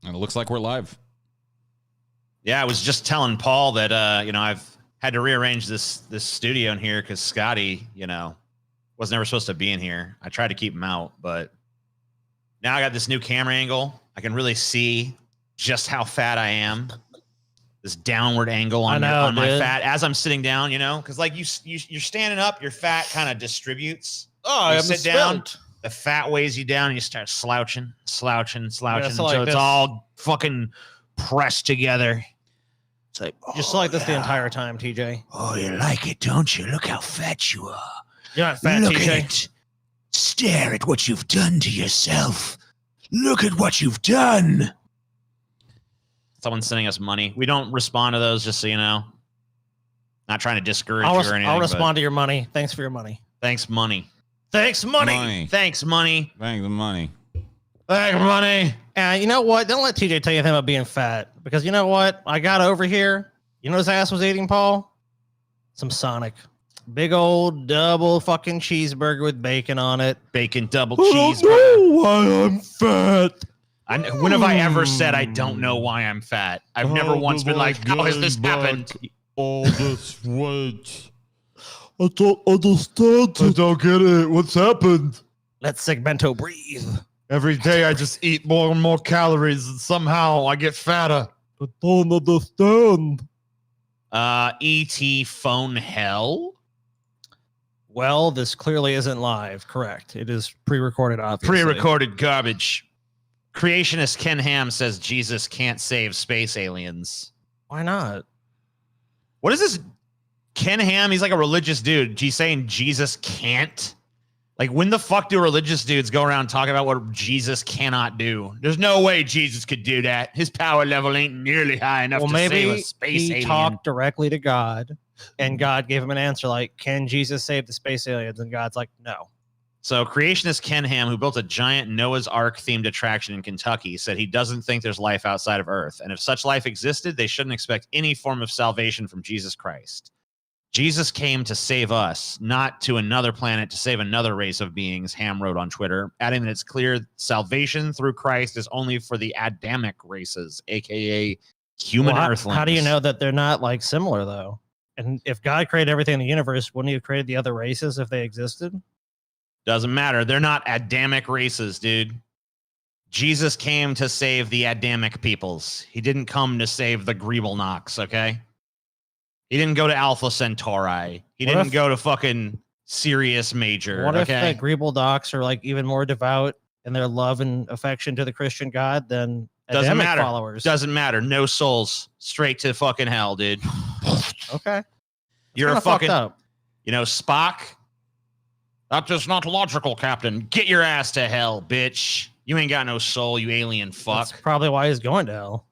And it looks like we're live. Yeah, I was just telling Paul that I've had to rearrange this studio in here because Scotty, was never supposed to be in here. I tried to keep him out, but now I got this new camera angle. I can really see just how fat I am. This downward angle on my fat as I'm sitting down, because like you're standing up, your fat kind of distributes. Oh, you sit down, the fat weighs you down, and you start slouching until it's all fucking pressed together. It's like, just like this the entire time, TJ. Oh, you like it, don't you? Look how fat you are. You're not fat, Look TJ. at it. Stare at what you've done to yourself. Look at what you've done. Someone's sending us money. We don't respond to those, just so you know. Not trying to discourage you or anything. I'll respond to your money. Thanks for your money. Thanks, money. Thanks, money. Thanks, money. Thanks, money. Thanks, money. And you know what? Don't let TJ tell you anything about being fat. Because you know what? I got over here. You know what his ass was eating, Paul? Some Sonic. Big old double fucking cheeseburger with bacon on it. Bacon double cheeseburger. I don't know why I'm fat. When have I ever said I don't know why I'm fat? I've never once been like, how has this happened? All this weight. I don't understand. I don't get it. What's happened? Let Segmento breathe. Every day I just eat more and more calories and somehow I get fatter. I don't understand. E.T. phone hell? Well, this clearly isn't live. Correct. It is pre-recorded, obviously. Pre-recorded garbage. Creationist Ken Ham says Jesus can't save space aliens. Why not? What is this? Ken Ham, he's like a religious dude. He's saying Jesus can't? Like, when the fuck do religious dudes go around talking about what Jesus cannot do? There's no way Jesus could do that. His power level ain't nearly high enough to save a space alien. He talked directly to God, and God gave him an answer like, can Jesus save the space aliens? And God's like, no. So creationist Ken Ham, who built a giant Noah's Ark themed attraction in Kentucky, said he doesn't think there's life outside of Earth. And if such life existed, they shouldn't expect any form of salvation from Jesus Christ. Jesus came to save us, not to another planet to save another race of beings, Ham wrote on Twitter, adding that it's clear salvation through Christ is only for the Adamic races, a.k.a. human earthlings. How do you know that they're not like similar, though? And if God created everything in the universe, wouldn't he have created the other races if they existed? Doesn't matter. They're not Adamic races, dude. Jesus came to save the Adamic peoples. He didn't come to save the Greeble-Knox, okay? He didn't go to Alpha Centauri. He didn't go to fucking Sirius Major. What if the Greeble-Knox are like even more devout in their love and affection to the Christian God than Adamic followers? Doesn't matter. No souls. Straight to fucking hell, dude. Okay. You're a fucking, up. Spock. That's just not logical, Captain. Get your ass to hell, bitch. You ain't got no soul, you alien fuck. That's probably why he's going to hell.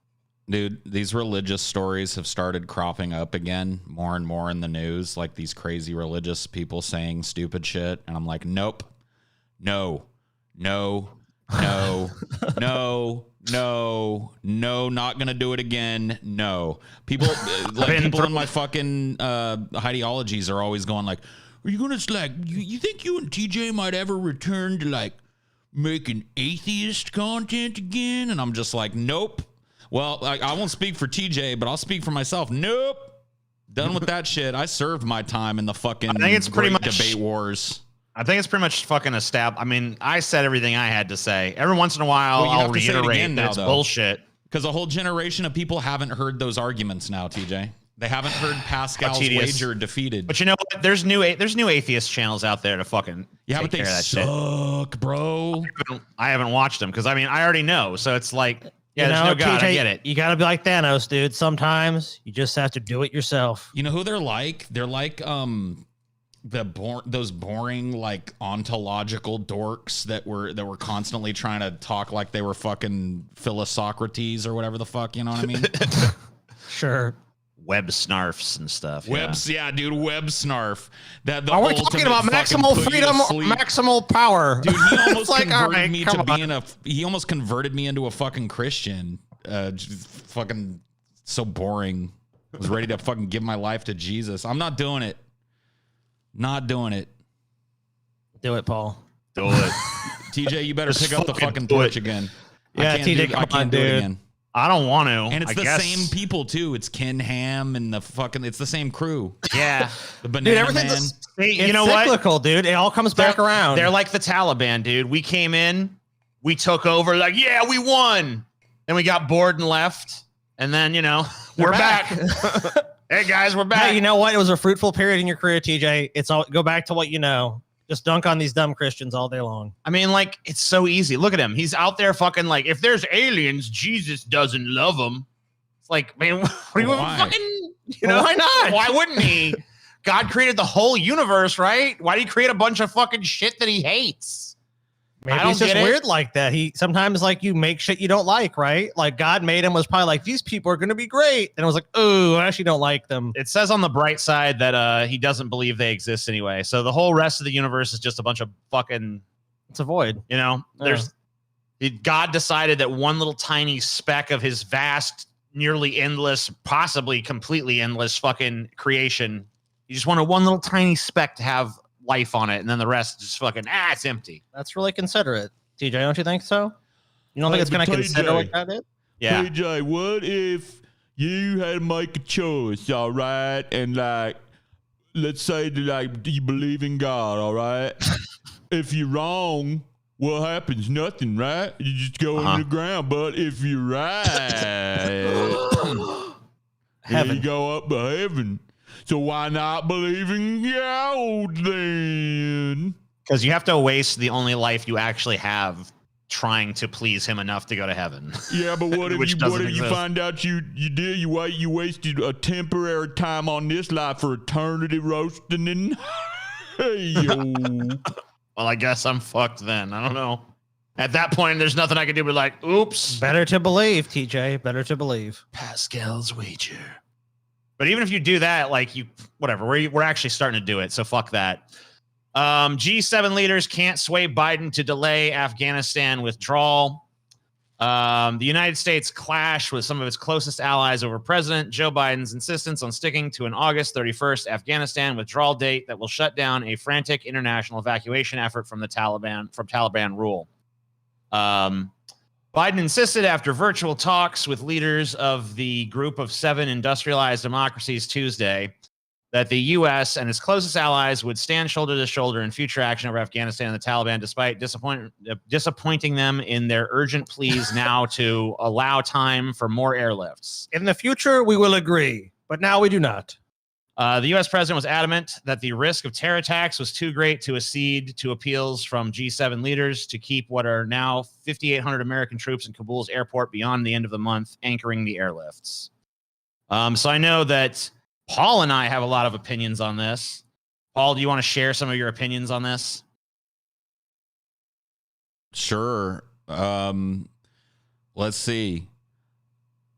Dude, these religious stories have started cropping up again more and more in the news, like these crazy religious people saying stupid shit. And I'm like, nope, no, not going to do it again. No. People, people in my fucking ideologies are always going like, are you going to, you think you and TJ might ever return to, making atheist content again? And I'm just like, nope. Well, I won't speak for TJ, but I'll speak for myself. Nope. Done with that shit. I served my time in the fucking debate wars. I think it's pretty much fucking established. I mean, I said everything I had to say. Every once in a while, I'll reiterate that it's bullshit. Because a whole generation of people haven't heard those arguments now, TJ. They haven't heard Pascal's wager defeated. But you know what? There's new atheist channels out there to fucking but they suck, bro. I haven't watched them because I already know. So it's like, yeah, there's no God. TJ, I get it. You got to be like Thanos, dude. Sometimes you just have to do it yourself. You know who they're like? They're like those boring ontological dorks that were constantly trying to talk like they were fucking Philosocrates or whatever the fuck. You know what I mean? Sure. Web snarfs and stuff. Yeah, dude, web snarf. Are we talking about maximal freedom or maximal power? Dude, he almost he almost converted me into a fucking Christian. Fucking so boring. I was ready to fucking give my life to Jesus. I'm not doing it. Not doing it. Do it, Paul. Do it. TJ, you better pick up the fucking torch again. Yeah, TJ, come on, dude. I don't want to. And it's same people too. It's Ken Ham and it's the same crew. Yeah. The Banana dude, Man. You know cyclical, what? Dude. It all comes back around. They're like the Taliban, dude. We came in, we took over, like, yeah, we won. Then we got bored and left. And then, we're back. Hey guys, we're back. Hey, you know what? It was a fruitful period in your career, TJ. It's all go back to what you know. Just dunk on these dumb Christians all day long. I mean, like, it's so easy. Look at him. He's out there fucking like, if there's aliens, Jesus doesn't love them. It's like, man, what are you fucking, why not? Why wouldn't he? God created the whole universe, right? Why did he create a bunch of fucking shit that he hates? Maybe it's just weird like that. He sometimes like you make shit you don't like, right? Like God made him was probably like, these people are going to be great. And it was like, oh, I actually don't like them. It says on the bright side that he doesn't believe they exist anyway. So the whole rest of the universe is just a bunch of fucking. It's a void. God decided that one little tiny speck of his vast, nearly endless, possibly completely endless fucking creation. He just wanted one little tiny speck to have life on it, and then the rest just fucking it's empty. That's really considerate, TJ. Don't you think so? You don't think it's going to consider like that? Yeah. TJ, what if you had to make a choice, all right? And like, let's say that like you believe in God, all right? If you're wrong, what happens? Nothing, right? You just go in the ground. But if you're right, heaven. you go up to heaven. So why not believe in God then? Because you have to waste the only life you actually have trying to please him enough to go to heaven. Yeah, but what if you find out you wasted a temporary time on this life for eternity roasting in hell? Well, I guess I'm fucked then. I don't know. At that point, there's nothing I can do but like, oops. Better to believe, TJ. Better to believe. Pascal's wager. But even if you do that, like whatever, we're actually starting to do it. So fuck that. G7 leaders can't sway Biden to delay Afghanistan withdrawal. The United States clashed with some of its closest allies over President Joe Biden's insistence on sticking to an August 31st Afghanistan withdrawal date that will shut down a frantic international evacuation effort from Taliban rule. Biden insisted after virtual talks with leaders of the group of 7 industrialized democracies Tuesday that the U.S. and its closest allies would stand shoulder to shoulder in future action over Afghanistan and the Taliban, despite disappointing them in their urgent pleas now to allow time for more airlifts. In the future, we will agree, but now we do not. The U.S. president was adamant that the risk of terror attacks was too great to accede to appeals from G7 leaders to keep what are now 5,800 American troops in Kabul's airport beyond the end of the month, anchoring the airlifts. So I know that Paul and I have a lot of opinions on this. Paul, do you want to share some of your opinions on this? Sure. Let's see.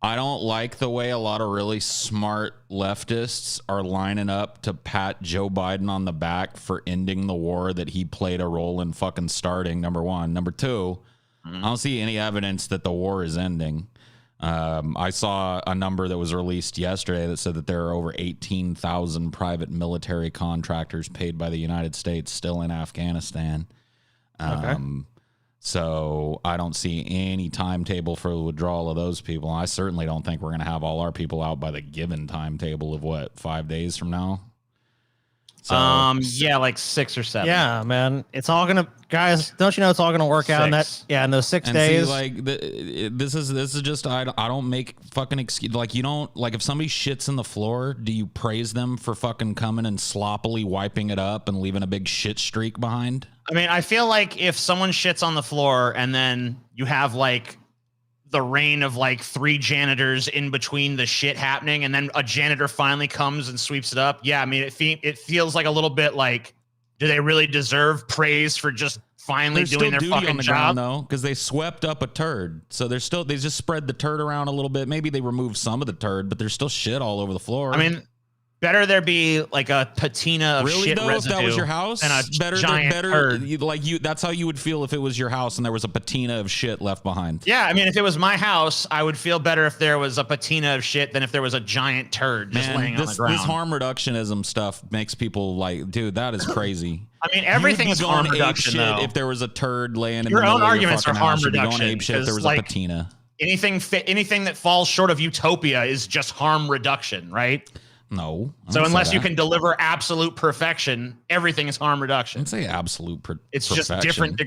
I don't like the way a lot of really smart leftists are lining up to pat Joe Biden on the back for ending the war that he played a role in fucking starting, number one. Number two, I don't see any evidence that the war is ending. I saw a number that was released yesterday that said that there are over 18,000 private military contractors paid by the United States still in Afghanistan. Okay. So I don't see any timetable for the withdrawal of those people. I certainly don't think we're going to have all our people out by the given timetable of 5 days from now. So, yeah, like 6 or 7. Yeah, man. It's all gonna, guys. Don't you know it's all gonna work out in that? Yeah, in those 6 days. See, like this is just I don't make fucking excuse. Like you don't like if somebody shits in the floor, do you praise them for fucking coming and sloppily wiping it up and leaving a big shit streak behind? I mean, I feel like if someone shits on the floor and then you have like the reign of like 3 janitors in between the shit happening, and then a janitor finally comes and sweeps it up. Yeah, I mean, it feels like a little bit like, do they really deserve praise for just finally doing their fucking job? Though, because they swept up a turd, so they just spread the turd around a little bit. Maybe they removed some of the turd, but there's still shit all over the floor. I mean, better there be like a patina of shit residue. If that was your house, and a giant turd. That's how you would feel if it was your house and there was a patina of shit left behind. Yeah, I mean, if it was my house, I would feel better if there was a patina of shit than if there was a giant turd just laying on the ground. This harm reductionism stuff makes people like, dude, that is crazy. I mean, everything is harm reduction. If there was a turd laying in your the middle own arguments of your are harm house, reduction. If there was a patina. anything that falls short of utopia is just harm reduction, right? No. So unless you can deliver absolute perfection, everything is harm reduction. I didn't say absolute it's perfection. just different.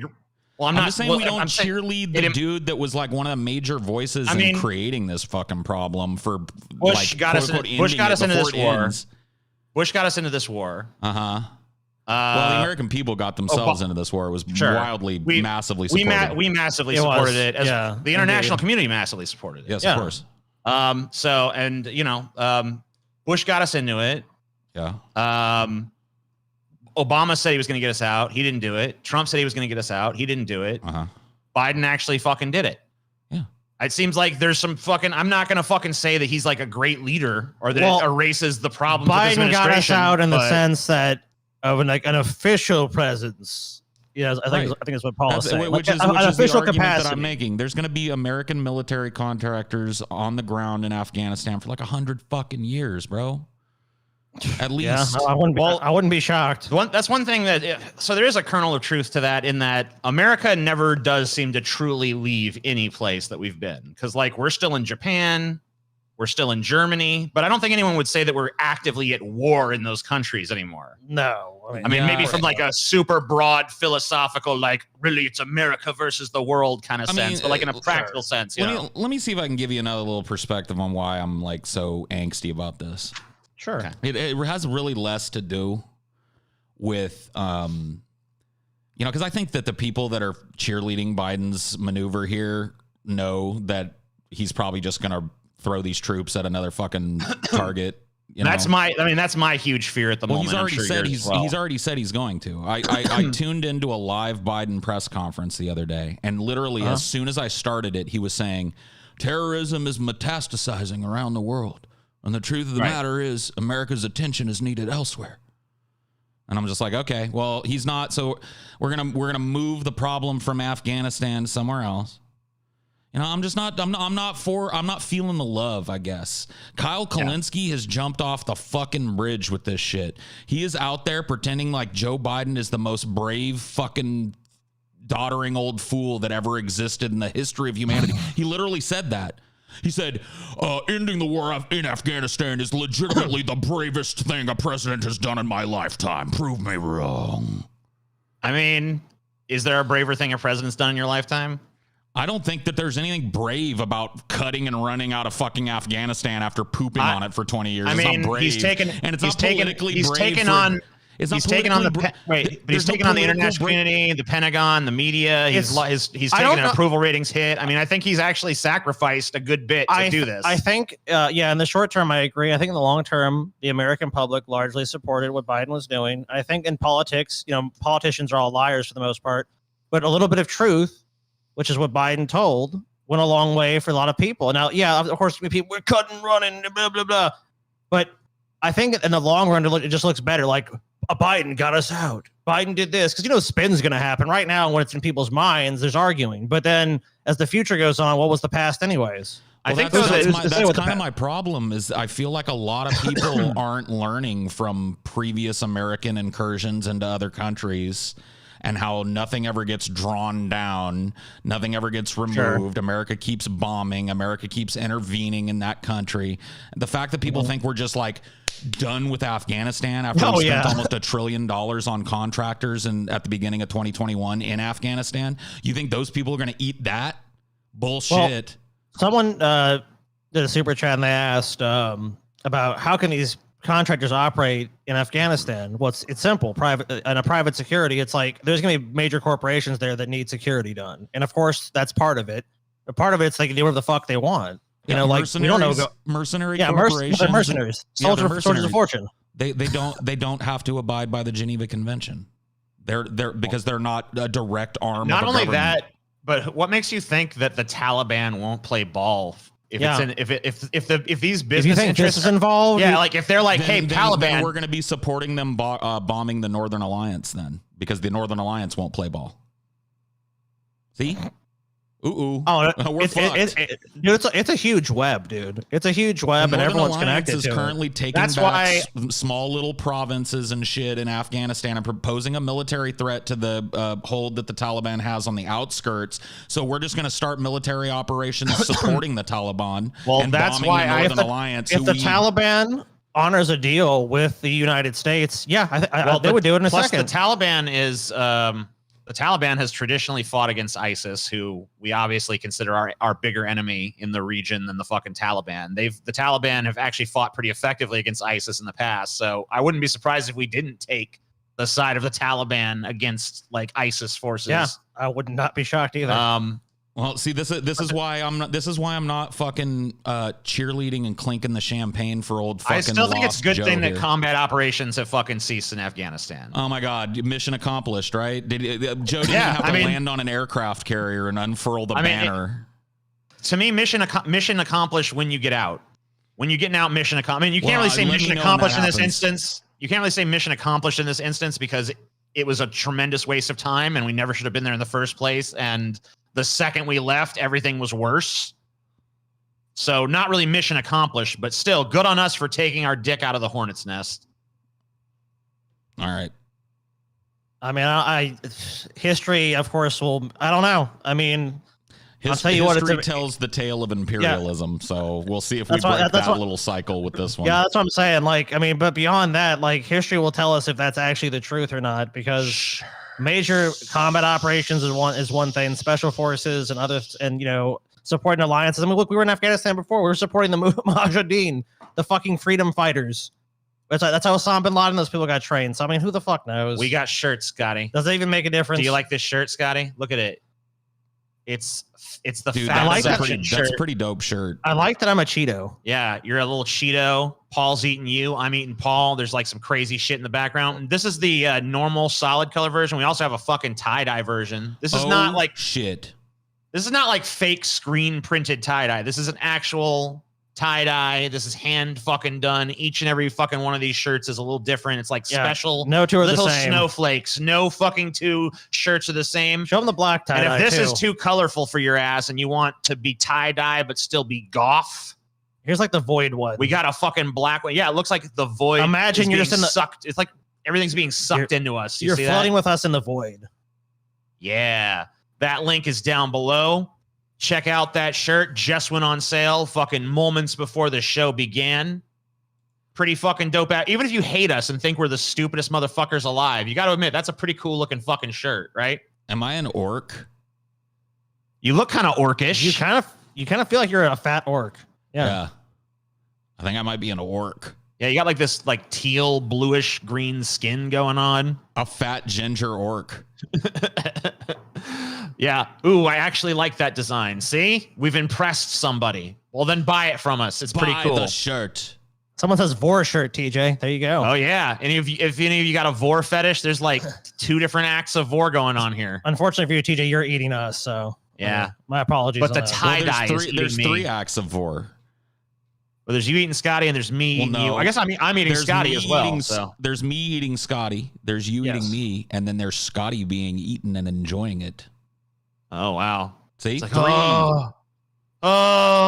Well, I'm not just saying we don't cheerlead the dude that was like one of the major voices in creating this fucking problem for Bush like got us into this war. Bush got us into this war. Well, the American people got themselves into this war. It was massively supported. We massively supported it. The international community massively supported it. Yes, of course. So, and Bush got us into it. Yeah. Obama said he was going to get us out. He didn't do it. Trump said he was going to get us out. He didn't do it. Biden actually fucking did it. Yeah. It seems like there's some fucking. I'm not going to fucking say that he's like a great leader or that it erases the problem. Biden got us out in the sense that of an official presence. Yes, I think that's what Paul is saying. Which is the argument that I'm making. There's going to be American military contractors on the ground in Afghanistan for like 100 fucking years, bro. At least. Yeah, I wouldn't be shocked. That's one thing so there is a kernel of truth to that in that America never does seem to truly leave any place that we've been. Because like we're still in Japan, we're still in Germany, but I don't think anyone would say that we're actively at war in those countries anymore. No. I mean maybe from like a super broad philosophical, like really it's America versus the world kind of sense, but like in a practical sense. Let me see if I can give you another little perspective on why I'm like so angsty about this. Sure. Okay. It has really less to do with, because I think that the people that are cheerleading Biden's maneuver here know that he's probably just going to throw these troops at another fucking target. That's my huge fear at the moment. He's already said he's going to. I tuned into a live Biden press conference the other day, and literally as soon as I started it, he was saying, terrorism is metastasizing around the world. And the truth of the matter is America's attention is needed elsewhere. And I'm just like, okay, well, he's not. So we're going to move the problem from Afghanistan somewhere else. I'm not feeling the love, I guess. Kyle Kalinske has jumped off the fucking bridge with this shit. He is out there pretending like Joe Biden is the most brave fucking doddering old fool that ever existed in the history of humanity. He literally said that. He said, ending the war in Afghanistan is legitimately the bravest thing a president has done in my lifetime. Prove me wrong. I mean, is there a braver thing a president's done in your lifetime? I don't think that there's anything brave about cutting and running out of fucking Afghanistan after pooping on it for 20 years. I mean, it's not brave. He's taken on the international community, the Pentagon, the media. He's taken an approval ratings hit. I mean, I think he's actually sacrificed a good bit to do this. I think, in the short term, I agree. I think in the long term, the American public largely supported what Biden was doing. I think in politics, politicians are all liars for the most part, but a little bit of truth, which is what Biden told, went a long way for a lot of people. Now, of course, people, we're cutting, running, blah, blah, blah. But I think in the long run, it just looks better. Like, Biden got us out. Biden did this. Because, spin's going to happen. Right now, when it's in people's minds, there's arguing. But then, as the future goes on, what was the past anyways? Well, I think that's kind of my problem is I feel like a lot of people aren't learning from previous American incursions into other countries and how nothing ever gets drawn down, nothing ever gets removed. Sure. America keeps bombing. America keeps intervening in that country. The fact that people think we're just like done with Afghanistan after we spent almost $1 trillion on contractors at the beginning of 2021 in Afghanistan, you think those people are going to eat that bullshit? Well, someone did a super chat and they asked about how can these contractors operate in Afghanistan? Well, it's simple. In a private security, it's like there's going to be major corporations there that need security done, and of course that's part of it. But part of it's they can do whatever the fuck they want. We don't know. Mercenary corporations. Mercenaries. Soldiers of fortune. They don't have to abide by the Geneva Convention. They're because they're not a direct arm. Not of only government. that, but what makes you think that the Taliban won't play ball? If these business interests is involved, like if they're like, hey, Taliban, then we're going to be supporting them bombing the Northern Alliance then, because the Northern Alliance won't play ball. See, Ooh. Oh, We're fucked. Dude, it's a huge web, dude. It's a huge web, and everyone's connected is to currently it. taking That's back small little provinces and shit in Afghanistan and proposing a military threat to the hold that the Taliban has on the outskirts. So we're just going to start military operations supporting the Taliban. Well, and that's bombing why the Northern Alliance. If the Taliban honors a deal with the United States, they would do it in a second. The Taliban has traditionally fought against ISIS, who we obviously consider our bigger enemy in the region than the fucking Taliban. The Taliban have actually fought pretty effectively against ISIS in the past. So I wouldn't be surprised if we didn't take the side of the Taliban against like ISIS forces. Yeah, I would not be shocked either. Well, see, this is why I'm not fucking cheerleading and clinking the champagne for old fucking. I still think it's a good thing here. that combat operations have fucking ceased in Afghanistan. Oh my God, mission accomplished, right? Joe didn't have to land on an aircraft carrier and unfurl the banner. To me, mission accomplished when you get out. When you're getting out, mission accomplished. I mean, you can't really say mission accomplished in this instance. You can't really say mission accomplished in this instance because it was a tremendous waste of time, and we never should have been there in the first place. And the second we left, everything was worse. So not really mission accomplished, but still good on us for taking our dick out of the hornet's nest. All right. I mean, history, of course, I don't know. I mean, I'll tell you history what, tells the tale of imperialism. So we'll see if we break that little cycle with this one. Yeah, that's what I'm saying. Like, I mean, but beyond that, like, history will tell us if that's actually the truth or not, because major combat operations is one thing, special forces and others, and supporting alliances. I mean, look, we were in Afghanistan before. We were supporting the Mujahideen, the fucking freedom fighters. That's how Osama bin Laden, those people got trained. So I mean, who the fuck knows? We got shirts, Scotty. Does it even make a difference? Do you like this shirt, Scotty? Look at it. It's the Dude, fattest that's a pretty dope shirt. I like that I'm a Cheeto. Yeah, you're a little Cheeto. Paul's eating you. I'm eating Paul. There's like some crazy shit in the background. And this is the normal solid color version. We also have a fucking tie-dye version. This is not like shit. This is not like fake screen printed tie-dye. This is an actual tie-dye. This is hand fucking done. Each and every fucking one of these shirts is a little different. It's like special. No two are the little same. Snowflakes. No fucking two shirts are the same. Show them the black tie-dye. And if this is too colorful for your ass and you want to be tie-dye but still be goth, here's like the void one. we got a fucking black one. Yeah, it looks like the void. Imagine you're just in the sucked. It's like everything's being sucked into us. You're see floating that? with us in the void. Yeah. That link is down below. Check out that shirt. Just went on sale fucking moments before the show began. Pretty fucking dope out. Even if you hate us and think we're the stupidest motherfuckers alive, you got to admit that's a pretty cool looking fucking shirt, right? Am I an orc? You look kind of orcish. You kind of feel like you're a fat orc. Yeah. I think I might be an orc. Yeah, you got like this like teal bluish green skin going on. A fat ginger orc. Yeah. Ooh, I actually like that design. See? We've impressed somebody. Well, then buy it from us. It's pretty cool. Buy the shirt. Someone says Vor shirt, TJ. There you go. Oh, yeah. And if any of you got a Vor fetish, there's like 2 different acts of Vor going on here. Unfortunately for you, TJ, you're eating us. So yeah. My apologies. But the tie-dye there's 3 acts of Vor. Well, there's you eating Scotty and there's me eating you. I guess I'm eating Scotty as well. So. There's me eating Scotty. There's you eating me. And then there's Scotty being eaten and enjoying it. Oh, wow. See? It's like, oh,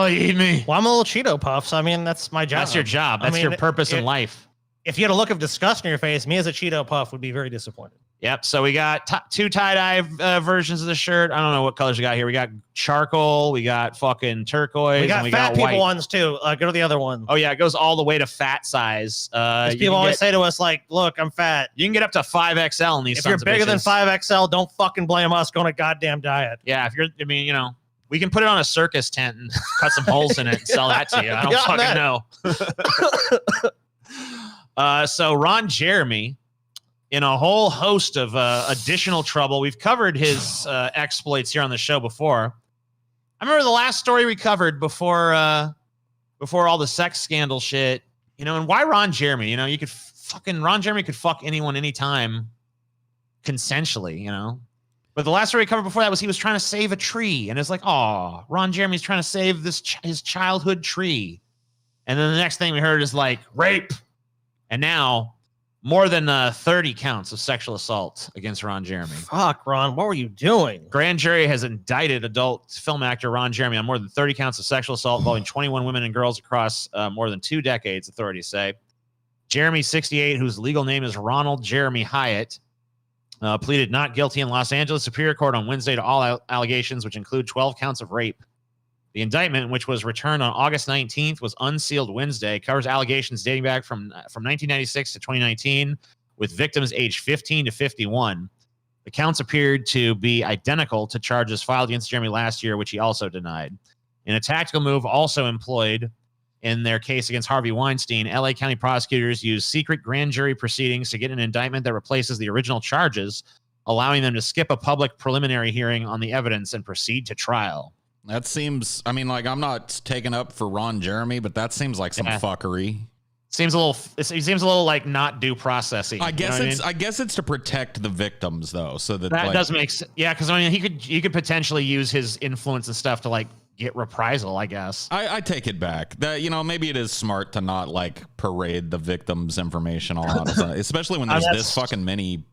you eat me. Well, I'm a little Cheeto Puff, so I mean, that's my job. That's your job. That's your purpose in life. If you had a look of disgust on your face, me as a Cheeto Puff would be very disappointed. Yep. So we got 2 tie-dye versions of the shirt. I don't know what colors we got here. We got charcoal. We got fucking turquoise. We got and fat people white ones too. Go to the other one. Oh yeah, it goes all the way to fat size. People always say to us like, "Look, I'm fat." You can get up to 5XL in these. If you're bigger than 5XL, don't fucking blame us. Go on a goddamn diet. Yeah, if you're, I mean, we can put it on a circus tent and cut some holes in it and sell that to you. I don't fucking know. So Ron Jeremy, in a whole host of additional trouble. We've covered his exploits here on the show before. I remember the last story we covered before all the sex scandal shit, and why Ron Jeremy? Ron Jeremy could fuck anyone anytime consensually, But the last story we covered before that was he was trying to save a tree, and it's like, oh, Ron Jeremy's trying to save his childhood tree. And then the next thing we heard is like rape. And now more than 30 counts of sexual assault against Ron Jeremy. Fuck, Ron, what were you doing? Grand jury has indicted adult film actor Ron Jeremy on more than 30 counts of sexual assault involving 21 women and girls across more than 2 decades, authorities say. Jeremy, 68, whose legal name is Ronald Jeremy Hyatt, pleaded not guilty in Los Angeles Superior Court on Wednesday to all allegations, which include 12 counts of rape. The indictment, which was returned on August 19th, was unsealed Wednesday, covers allegations dating back from 1996 to 2019, with victims aged 15 to 51. The counts appeared to be identical to charges filed against Jeremy last year, which he also denied. In a tactical move also employed in their case against Harvey Weinstein, LA County prosecutors used secret grand jury proceedings to get an indictment that replaces the original charges, allowing them to skip a public preliminary hearing on the evidence and proceed to trial. That seems, I mean, like, I'm not taking up for Ron Jeremy, but that seems like some fuckery. It seems a little like not due processing. I guess it's to protect the victims though, so that like, does make sense. Yeah, because I mean he could potentially use his influence and stuff to like get reprisal, I guess. I take it back. That, you know, maybe it is smart to not like parade the victims' information all out, especially when there's this fucking many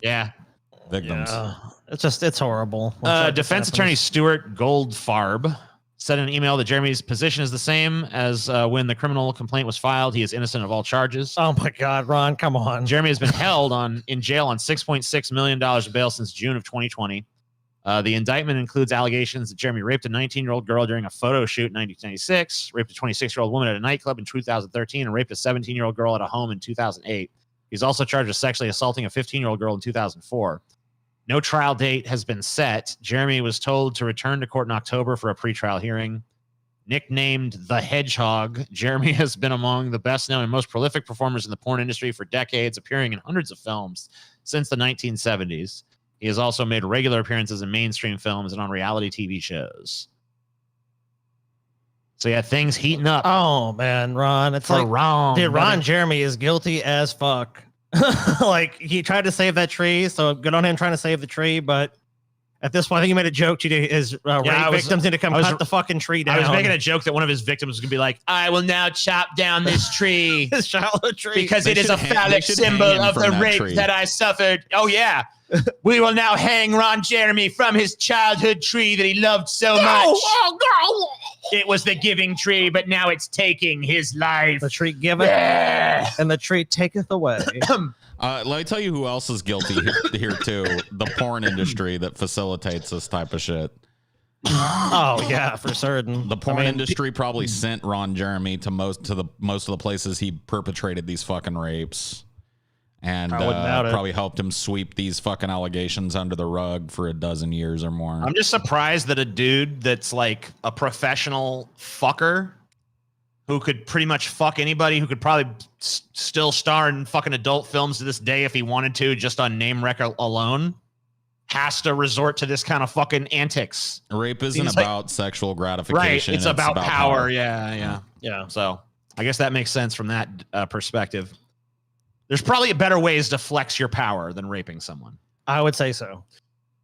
victims. Yeah. It's horrible. Defense attorney Stuart Goldfarb said in an email that Jeremy's position is the same as when the criminal complaint was filed. He is innocent of all charges. Oh my God, Ron, come on. Jeremy has been held in jail on $6.6 million of bail since June of 2020. The indictment includes allegations that Jeremy raped a 19-year-old girl during a photo shoot in 1996, raped a 26-year-old woman at a nightclub in 2013, and raped a 17-year-old girl at a home in 2008. He's also charged with sexually assaulting a 15-year-old girl in 2004. No trial date has been set. Jeremy was told to return to court in October for a pretrial hearing. Nicknamed the Hedgehog, Jeremy has been among the best-known and most prolific performers in the porn industry for decades, appearing in hundreds of films since the 1970s. He has also made regular appearances in mainstream films and on reality TV shows. So yeah, things heating up. Oh man, Ron, it's like Ron. Dude, Ron Jeremy is guilty as fuck. Like he tried to save that tree, so good on him trying to save the tree. But at this point, I think he made a joke to his rape victims need to come cut the fucking tree down. I was making a joke that one of his victims was gonna be like, "I will now chop down this tree, his childhood tree, because it is a phallic symbol of the rape that I suffered." Oh yeah, we will now hang Ron Jeremy from his childhood tree that he loved so much. Oh God! It was the giving tree, but now it's taking his life. The tree giveth, and the tree taketh away. Let me tell you who else is guilty here too. The porn industry that facilitates this type of shit. Oh yeah, for certain. The porn industry probably sent Ron Jeremy to most of the places he perpetrated these fucking rapes, and probably helped him sweep these fucking allegations under the rug for a dozen years or more. I'm just surprised that a dude that's like a professional fucker, who could pretty much fuck anybody, who could probably still star in fucking adult films to this day if he wanted to, just on name record alone, has to resort to this kind of fucking antics. Rape isn't about sexual gratification. Right, it's about power. Yeah. So I guess that makes sense from that perspective. There's probably better ways to flex your power than raping someone. I would say so.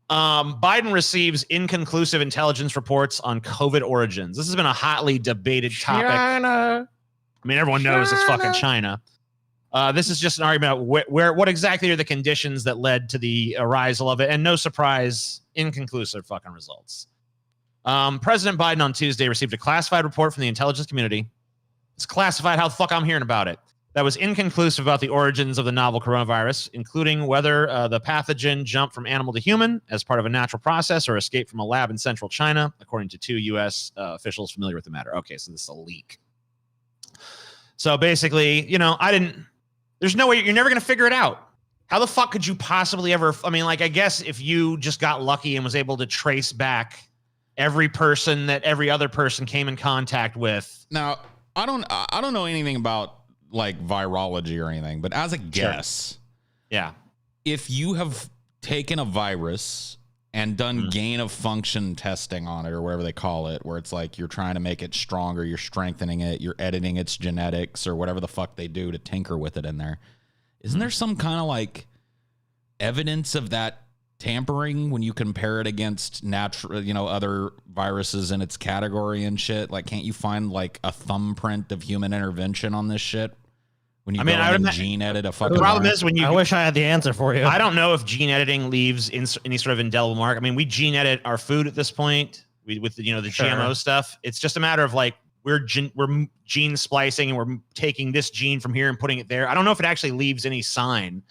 Biden receives inconclusive intelligence reports on COVID origins. This has been a hotly debated topic. China. I mean, everyone knows it's fucking China. This is just an argument what exactly are the conditions that led to the arisal of it, and no surprise, inconclusive fucking results. President Biden on Tuesday received a classified report from the intelligence community. It's classified. How the fuck I'm hearing about it? That was inconclusive about the origins of the novel coronavirus, including whether the pathogen jumped from animal to human as part of a natural process or escaped from a lab in central China, according to 2 U.S. Officials familiar with the matter. Okay, so this is a leak. So basically, there's no way, you're never going to figure it out. How the fuck could you possibly ever, I guess if you just got lucky and was able to trace back every person that every other person came in contact with. Now, I don't know anything about like virology or anything, but as a guess, if you have taken a virus and done gain of function testing on it, or whatever they call it, where it's like you're trying to make it stronger, you're strengthening it, you're editing its genetics, or whatever the fuck they do to tinker with it in there, isn't there some kind of like evidence of that tampering when you compare it against natural, other viruses in its category and shit? Like, can't you find like a thumbprint of human intervention on this shit? When you I mean, go I in would and gene edit a fucking The problem virus. is when you. I wish I had the answer for you. I don't know if gene editing leaves any sort of indelible mark. I mean, we gene edit our food at this point. With the Sure. GMO stuff. It's just a matter of like we're gene splicing and we're taking this gene from here and putting it there. I don't know if it actually leaves any sign.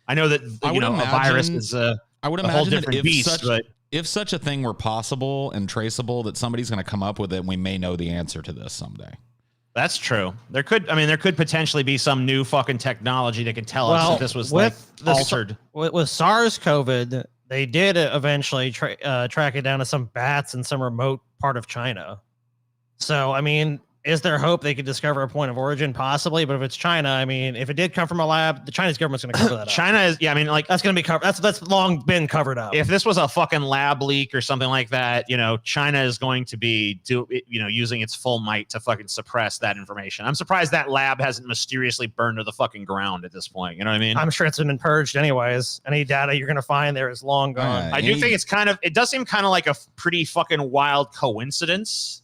I know that I would a virus is I would a whole imagine that different beast, but if such a thing were possible and traceable, that somebody's going to come up with it, and we may know the answer to this someday. that's true. There could potentially be some new fucking technology that can tell us that this was like altered. With SARS-CoV, they did eventually track it down to some bats in some remote part of China. So, I mean, is there hope they could discover a point of origin? Possibly, but if it's China, I mean, if it did come from a lab, the Chinese government's going to cover that up. China is, I mean, like that's going to be covered. That's long been covered up. If this was a fucking lab leak or something like that, China is going to be using its full might to fucking suppress that information. I'm surprised that lab hasn't mysteriously burned to the fucking ground at this point. You know what I mean? I'm sure it's been purged anyways. Any data you're going to find there is long gone. I do think it does seem kind of like a pretty fucking wild coincidence.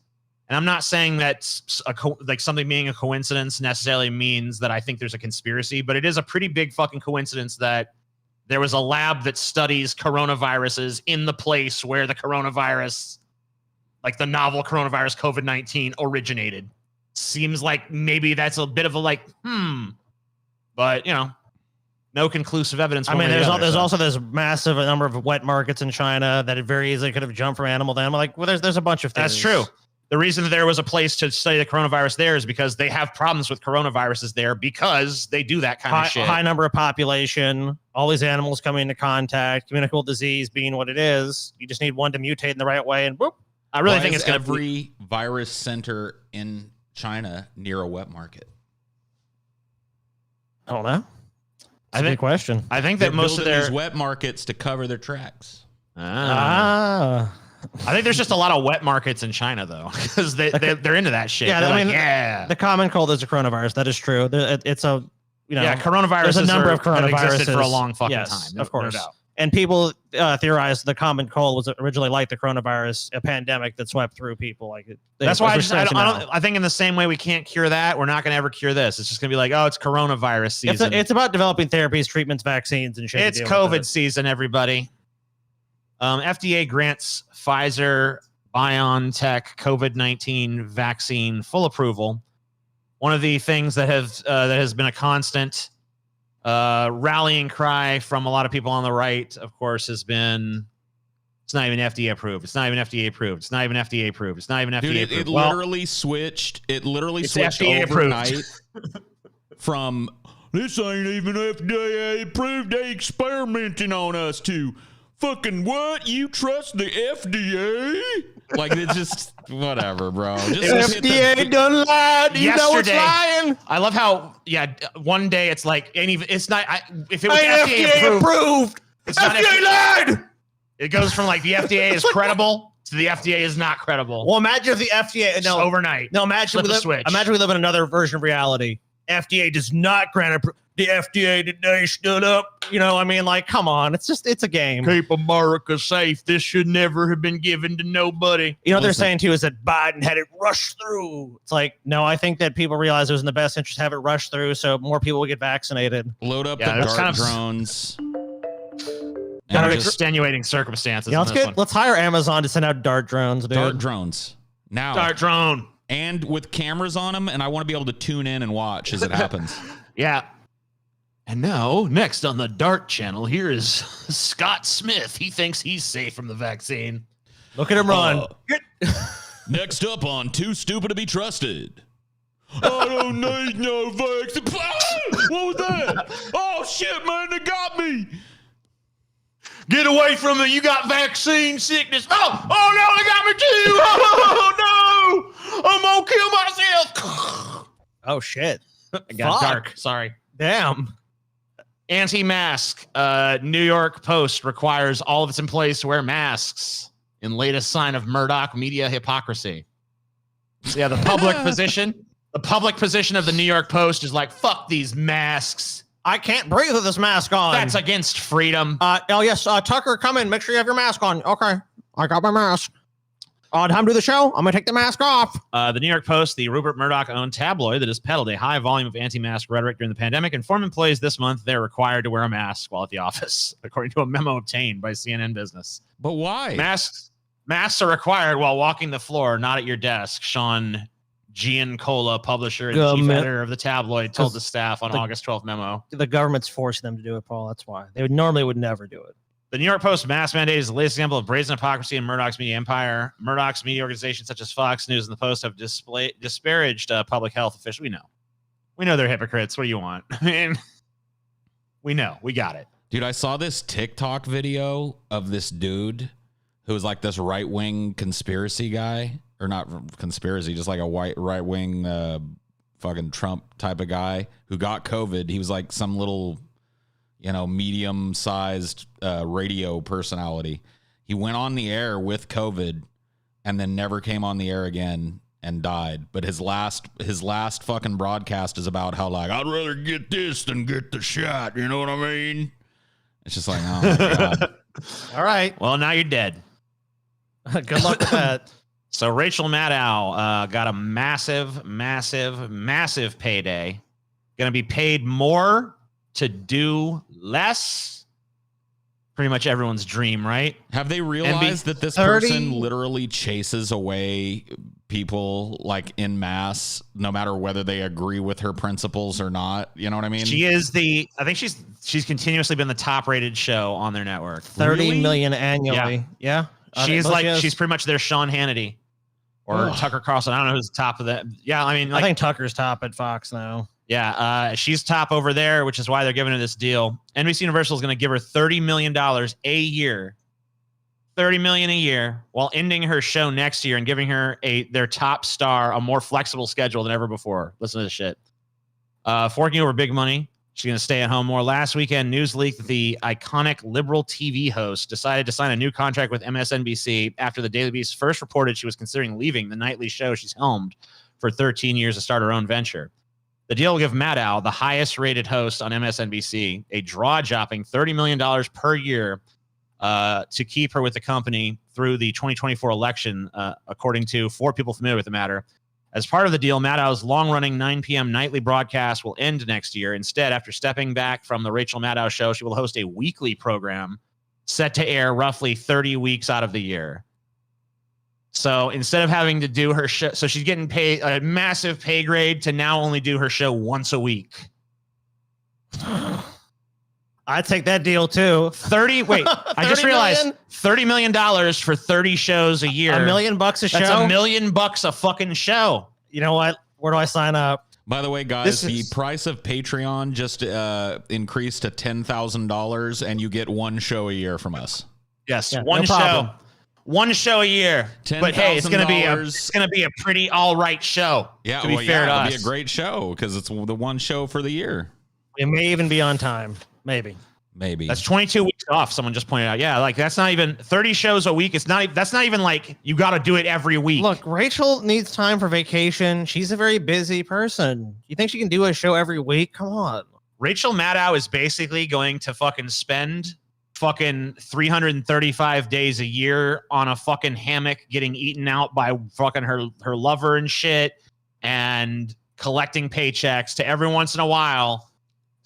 And I'm not saying that like something being a coincidence necessarily means that I think there's a conspiracy, but it is a pretty big fucking coincidence that there was a lab that studies coronaviruses in the place where the coronavirus, like the novel coronavirus COVID-19, originated. Seems like maybe that's a bit of a but no conclusive evidence. I mean, there's also this massive number of wet markets in China that it very easily could have jumped from animal to animal. Like, well, there's a bunch of things. That's true. The reason that there was a place to study the coronavirus there is because they have problems with coronaviruses there because they do that kind of shit. High number of population, all these animals coming into contact, communicable disease being what it is. You just need one to mutate in the right way, and boop. I really think it's going to every virus center in China near a wet market. I don't know. That's a good question. I think that most of their wet markets to cover their tracks. I think there's just a lot of wet markets in China, though, because they're into that shit. Yeah, the common cold is a coronavirus. That is true. It's a coronavirus. There's a number of coronaviruses have existed for a long fucking time. Of course. No doubt. And people theorize the common cold was originally like the coronavirus, a pandemic that swept through people. That's why I think in the same way we can't cure that, we're not going to ever cure this. It's just going to be like, oh, it's coronavirus season. It's about developing therapies, treatments, vaccines, and shit. It's COVID season, everybody. FDA grants Pfizer BioNTech COVID-19 vaccine full approval. One of the things that has been a constant rallying cry from a lot of people on the right, of course, has been it's not even FDA approved. It's not even FDA approved. It's not even FDA approved. It's not even FDA approved. It literally switched. It literally switched overnight from this ain't even FDA approved. They experimenting on us to fucking what? You trust the FDA? Like, it's just whatever, bro. Just FDA done lied. You know it's lying. I love how one day it's like it's not. If it was FDA approved, it's not FDA lied. It goes from like the FDA is credible to the FDA is not credible. Well, imagine if the FDA overnight. No, imagine we live in another version of reality. FDA does not grant the FDA today stood up. Come on. It's a game. Keep America safe. This should never have been given to nobody. What they're saying too is that Biden had it rushed through. It's like, no, I think that people realize it was in the best interest to have it rushed through so more people will get vaccinated. Load up the dart drones. Kind of extenuating circumstances. Let's hire Amazon to send out dart drones, dude. Dart drones. Now. Dart drone. And with cameras on them, and I want to be able to tune in and watch as it happens. Yeah. And now, next on the Dart channel, here is Scott Smith. He thinks he's safe from the vaccine. Look at him run. Next up on Too Stupid to Be Trusted. I don't need no vaccine. What was that? Oh, shit, man, they got me. Get away from me. You got vaccine sickness. Oh no, they got me too. Oh, no. I'm going to kill myself. Oh, shit. It got dark. Sorry. Damn. Anti-mask. New York Post requires all of its employees to wear masks in latest sign of Murdoch media hypocrisy. Yeah, the public position of the New York Post is like, fuck these masks. I can't breathe with this mask on. That's against freedom. Yes, Tucker, come in. Make sure you have your mask on. Okay, I got my mask. time to do the show. I'm going to take the mask off. The New York Post, the Rupert Murdoch-owned tabloid that has peddled a high volume of anti-mask rhetoric during the pandemic, informed employees this month they're required to wear a mask while at the office, according to a memo obtained by CNN Business. But why? Masks are required while walking the floor, not at your desk. Sean Giancola, publisher and chief editor of the tabloid, told the staff on August 12th memo. The government's forcing them to do it, Paul. That's why. They would never do it. The New York Post mask mandate is the latest example of brazen hypocrisy in Murdoch's media empire. Murdoch's media organizations such as Fox News and the Post have disparaged public health officials. We know they're hypocrites. What do you want? I mean, we know. We got it. Dude, I saw this TikTok video of this dude who was like this right-wing conspiracy guy. Or not conspiracy, just like a right-wing fucking Trump type of guy who got COVID. He was like some little, medium-sized radio personality. He went on the air with COVID and then never came on the air again and died. But his last fucking broadcast is about how, like, I'd rather get this than get the shot. You know what I mean? It's just like, oh my God. All right. Well, now you're dead. Good luck with that. So Rachel Maddow got a massive, massive, massive payday. Going to be paid more to do less. Pretty much everyone's dream, right? Have they realized that this person literally chases away people like en masse, no matter whether they agree with her principles or not? You know what I mean? She is I think she's continuously been the top rated show on their network. 30 million annually. Yeah. She's pretty much their Sean Hannity. Or Tucker Carlson. I don't know who's top of that. Yeah, I mean, I think Tucker's top at Fox now. Yeah, she's top over there, which is why they're giving her this deal. NBC Universal is going to give her $30 million a year. $30 million a year, while ending her show next year and giving her their top star a more flexible schedule than ever before. Listen to this shit. Forking over big money. She's going to stay at home more. Last weekend, news leaked that the iconic liberal TV host decided to sign a new contract with MSNBC after the Daily Beast first reported she was considering leaving the nightly show she's helmed for 13 years to start her own venture. The deal will give Maddow, the highest-rated host on MSNBC, a jaw-dropping $30 million per year to keep her with the company through the 2024 election, according to 4 people familiar with the matter. As part of the deal, Maddow's long-running 9 p.m. nightly broadcast will end next year. Instead, after stepping back from the Rachel Maddow show, she will host a weekly program set to air roughly 30 weeks out of the year. So instead of having to do her show, so she's getting paid a massive pay grade to now only do her show once a week. I'd take that deal too. I just realized $30 million for 30 shows a year. $1 million a show. That's $1 million a fucking show. You know what? Where do I sign up? By the way, guys, the price of Patreon just increased to $10,000 and you get one show a year from us. Yes, one show. One show a year. But hey, it's gonna be a pretty all right show. Yeah, to be fair to us. It'll be a great show because it's the one show for the year. It may even be on time. Maybe. That's 22 weeks off. Someone just pointed out. Yeah, like that's not even 30 shows a week. That's not even like you got to do it every week. Look, Rachel needs time for vacation. She's a very busy person. You think she can do a show every week? Come on. Rachel Maddow is basically going to fucking spend fucking 335 days a year on a fucking hammock getting eaten out by fucking her lover and shit and collecting paychecks to every once in a while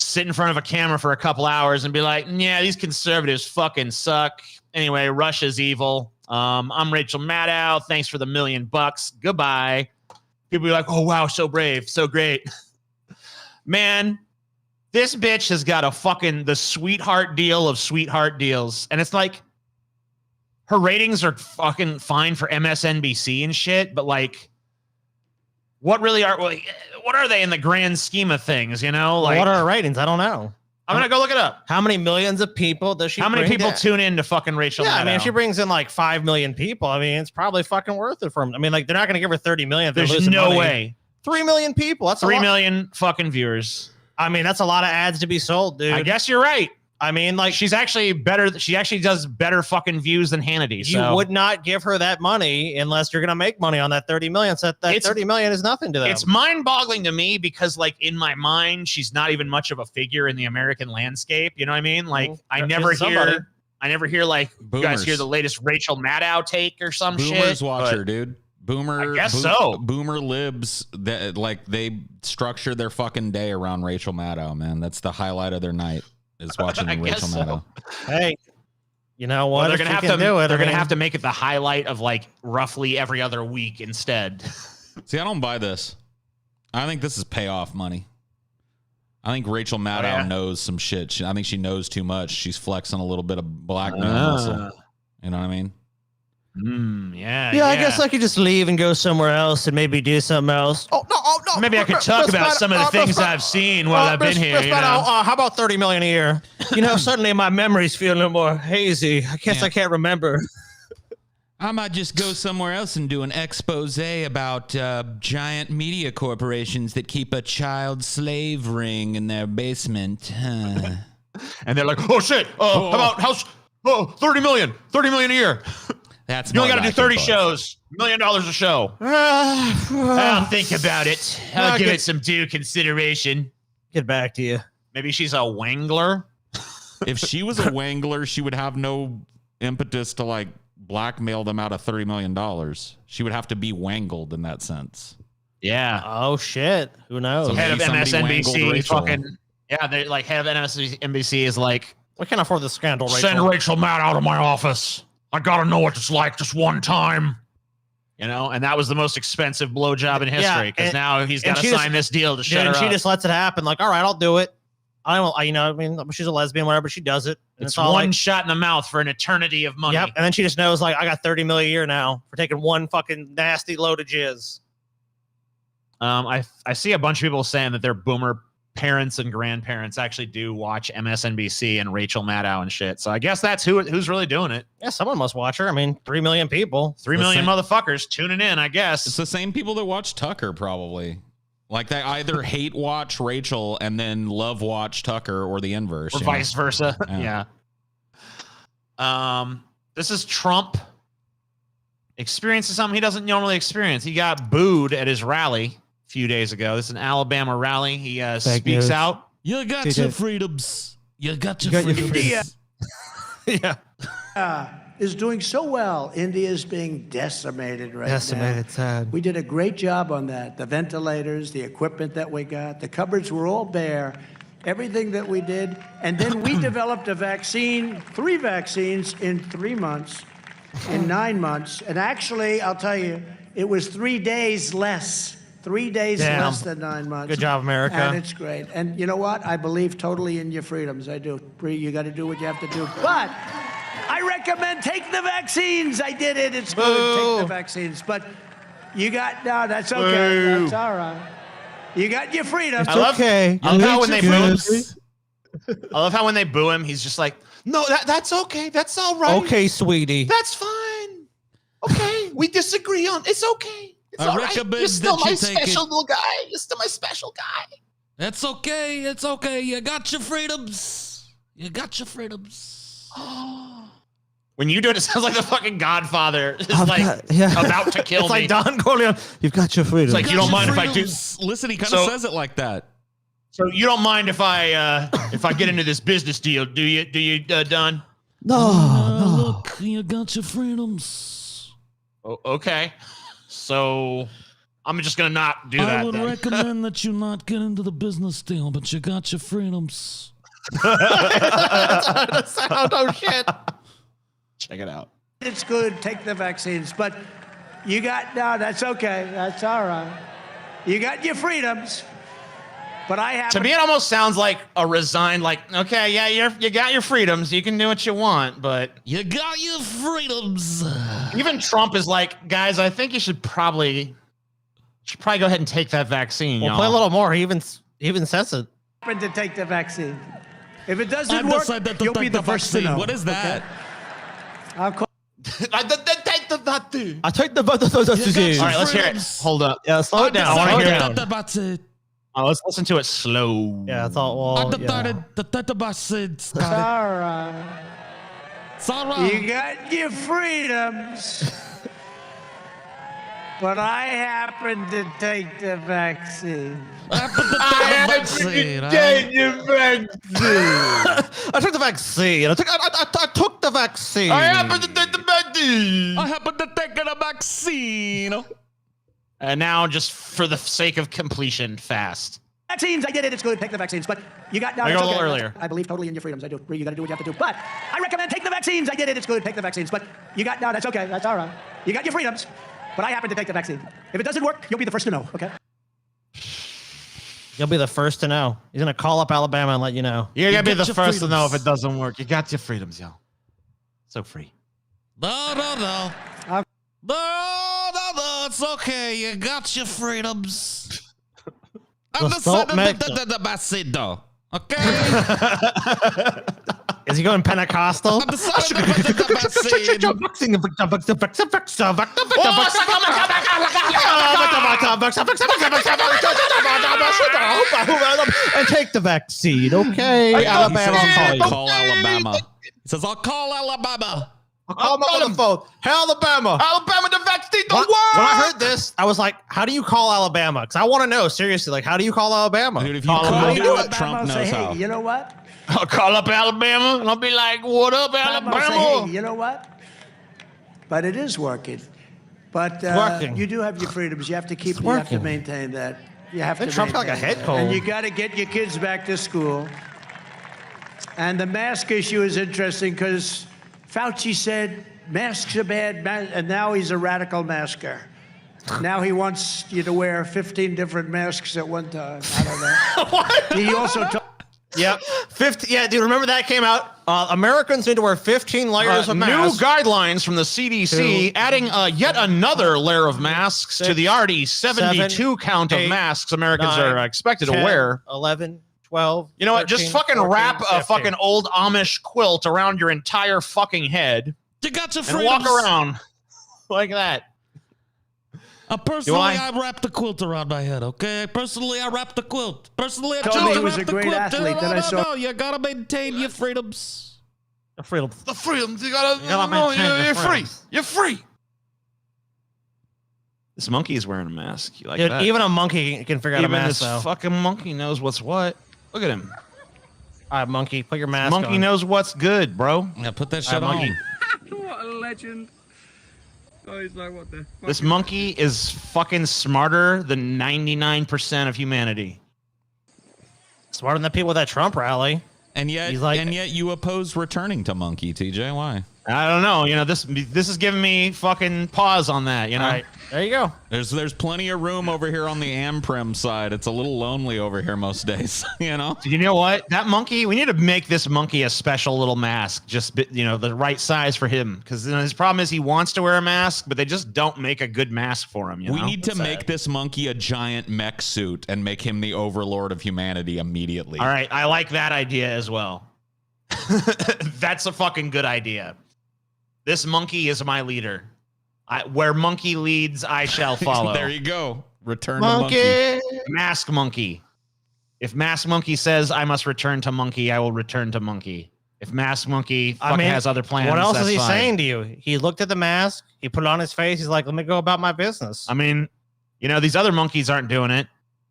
sit in front of a camera for a couple hours and be like, yeah, these conservatives fucking suck. Anyway, Russia's evil. I'm Rachel Maddow. Thanks for the $1 million. Goodbye. People be like, oh, wow, so brave. So great. Man, this bitch has got the sweetheart deal of sweetheart deals. And it's like her ratings are fucking fine for MSNBC and shit. But like, what are they in the grand scheme of things, you know? Like, what are her ratings? I don't know. I'm going to go look it up. How many millions of people does she How many people tune in to fucking Rachel Maddow? I mean, if she brings in like 5 million people, I mean, it's probably fucking worth it for them. I mean, like, they're not going to give her 30 million. There's no way. 3 million people. That's 3 million fucking viewers. I mean, that's a lot of ads to be sold, dude. I guess you're right. I mean, like, she's actually better. She actually does better fucking views than Hannity. You would not give her that money unless you're going to make money on that 30 million. So that 30 million is nothing to them. It's mind boggling to me because like in my mind, she's not even much of a figure in the American landscape. You know what I mean? Like I never hear I never hear like you guys hear the latest Rachel Maddow take or some shit. Boomers watch her, dude. Boomer, I guess so. Boomer libs that like they structure their fucking day around Rachel Maddow, man. That's the highlight of their night is watching Rachel Maddow. Hey, you know what? Well, they're gonna have to do it. They're gonna have to make it the highlight of like roughly every other week instead. See, I don't buy this. I think this is payoff money. I think Rachel Maddow knows some shit. I think she knows too much. She's flexing a little bit of blackmail muscle. You know what I mean? Yeah, I guess I could just leave and go somewhere else and maybe do something else. Oh no! Maybe I could talk about some of the things I've seen while I've been here. You know? How about $30 million a year? You know, suddenly my memory's feeling a little more hazy. I guess I can't remember. I might just go somewhere else and do an expose about giant media corporations that keep a child slave ring in their basement. And they're like, oh shit! How about house? Oh, $30 million a year. That's you only got to do 30 shows. $1 million a show. I'll think about it. I'll give it some due consideration. Get back to you. Maybe she's a wangler. If she was a wangler, she would have no impetus to like blackmail them out of $30 million. She would have to be wangled in that sense. Yeah. Oh shit. Who knows? So head of MSNBC fucking they're like head of MSNBC is like, we can't afford the scandal, Rachel. Send Rachel Matt out of my office. I gotta know what it's like just one time. You know, and that was the most expensive blowjob in history because now he's got to sign this deal to shut her up. She just lets it happen. Like, all right, I'll do it. I don't, you know, I mean, she's a lesbian, whatever. She does it. It's one shot in the mouth for an eternity of money. Yep. And then she just knows, like, I got $30 million a year now for taking one fucking nasty load of jizz. I see a bunch of people saying that their boomer parents and grandparents actually do watch MSNBC and Rachel Maddow and shit. So I guess that's who's really doing it. Yeah, someone must watch her. I mean, 3 million people. 3 million motherfuckers tuning in, I guess. It's the same people that watch Tucker, probably. Like they either hate watch Rachel and then love watch Tucker, or the inverse, or vice versa. Yeah. This is Trump experiencing something he doesn't normally experience. He got booed at his rally a few days ago. This is an Alabama rally. He speaks out. You got your freedoms. You got your freedoms. Yeah. Is doing so well. India is being decimated right now. Decimated, sad. We did a great job on that. The ventilators, the equipment that we got, the cupboards were all bare, everything that we did. And then we developed a vaccine, 3 vaccines in 3 months, in 9 months. And actually, I'll tell you, it was 3 days less. 3 days less than 9 months. Good job, America. And it's great. And you know what? I believe totally in your freedoms. I do. You got to do what you have to do. But I recommend take the vaccines. I did it. It's good. Take the vaccines. But you got, no, that's okay. That's all right. You got your freedom. It's okay. I love how when they boo him. I love how when they boo him, he's just like, no, that's okay. That's all right. Okay, sweetie. That's fine. Okay. We disagree on, it's okay. It's all right. You're still my special little guy. You're still my special guy. That's okay. It's okay. You got your freedoms. You got your freedoms. When you do it, it sounds like the fucking Godfather is about to kill it's me. It's like Don Corleone. You've got your freedom. It's like, you don't mind if I do. Listen, he kind of says it like that. So you don't mind if I get into this business deal, do you, Don? No. Look, you got your freedoms. Oh, okay. So I'm just gonna not do that. I would recommend that you not get into the business deal, but you got your freedoms. Oh shit. Check it out. It's good. Take the vaccines. But you got, no, that's okay. That's all right. You got your freedoms. But I have. To me, it almost sounds like a resigned, like, okay, yeah, you got your freedoms. You can do what you want, but you got your freedoms. Even Trump is like, guys, I think you should probably go ahead and take that vaccine. Well, play a little more. He even says it. To take the vaccine. If it doesn't work, you'll be the first to know. What is that? Okay? I'll call. I take the vaccine. I take the vaccine. All right, let's hear it. Hold up. Yeah, slow it down. I want to hear it. That's it. Oh, let's listen to it slow. Yeah, I thought, well, It's all right. It's all right. You got your freedoms. But I happen to take the vaccine. I took the vaccine. I took the vaccine. I happen to take the vaccine. I happen to take the vaccine. And now, just for the sake of completion, fast. Vaccines, I get it. It's good. Take the vaccines. But you got... No, I that's go a little okay. earlier. I believe totally in your freedoms. I do. You got to do what you have to do. But I recommend take the vaccines. I get it. It's good. Take the vaccines. But you got... No, that's okay. That's all right. You got your freedoms. But I happen to take the vaccine. If it doesn't work, you'll be the first to know, okay? You'll be the first to know. He's going to call up Alabama and let you know. You're going to be got the your first to know if freedoms. it doesn't work. You got your freedoms, yo. So free. No. No, it's okay. You got your freedoms. I'm the salt son of makes the Basido. Okay? Is he going Pentecostal? I'm the son of the And take the vaccine, okay? Alabama, I'll call you. Call Alabama. He says, I'll call Alabama. I'll call him on the phone. Hey, Alabama. Alabama, the vaccine When don't work. I heard this, I was like, how do you call Alabama? Because I want to know, seriously, like, how do you call Alabama? Dude, if you call You him know out, Trump Alabama will knows say, how. hey, you know what? I'll call up Alabama and I'll be like, what up, Alabama will say, Alabama? hey, you know what? But it is working. But working. you do have your freedoms. You have to keep. It's You have to working. maintain that. You have Then to. Trump got like a maintain head that. cold. And you got to get your kids back to school. And the mask issue is interesting because Fauci said masks are bad, and now he's a radical masker. Now he wants you to wear 15 different masks at one time. I don't know. What? He also told. Yep. 50. Yeah, dude, remember that came out? Americans need to wear 15 layers of New masks. guidelines from the CDC adding yet another layer of masks to the already 72 7, count of 8, masks Americans 9, are expected 10, to wear. 11, 12. You know what? 13, Just fucking 14, wrap a 15. fucking old Amish quilt around your entire fucking head You got your and freedoms. walk around like that. Personally, I- I wrapped the quilt around my head, okay? Personally, I wrapped the quilt. Personally, I Told chose me to he was wrap a the great quilt. athlete that I saw. No, you gotta maintain your freedoms. Freedom. The freedoms, you gotta, gotta no, maintain your you're free. freedoms. You're free. This monkey is wearing a mask. You like Dude, that? even a monkey can figure out a Even mask, this though. fucking monkey knows what's what. Look at him. All right, monkey, put your mask Monkey on. knows what's good, bro. Yeah, put that shit Alright, monkey. on. What a legend. Oh, he's like, what the fuck? This monkey is fucking smarter than 99% of humanity. Smarter than the people at that Trump rally. And yet, He's like- you oppose returning to monkey, TJ. Why? I don't know. You know, this is giving me fucking pause on that, you know? All right, there you go. There's plenty of room over here on the Amprim side. It's a little lonely over here most days, you know? You know what? That monkey, we need to make this monkey a special little mask, just, you know, the right size for him. Because his problem is he wants to wear a mask, but they just don't make a good mask for him, you We know? need to make this monkey a giant mech suit and make him the overlord of humanity immediately. All right, I like that idea as well. That's a fucking good idea. This monkey is my leader. Where monkey leads, I shall follow. There you go. Return to monkey. Mask monkey. If mask monkey says I must return to monkey, I will return to monkey. If mask monkey fucking has other plans, what else is that's he fine. saying to you? He looked at the mask, he put it on his face, he's like, let me go about my business. I mean, you know, these other monkeys aren't doing it.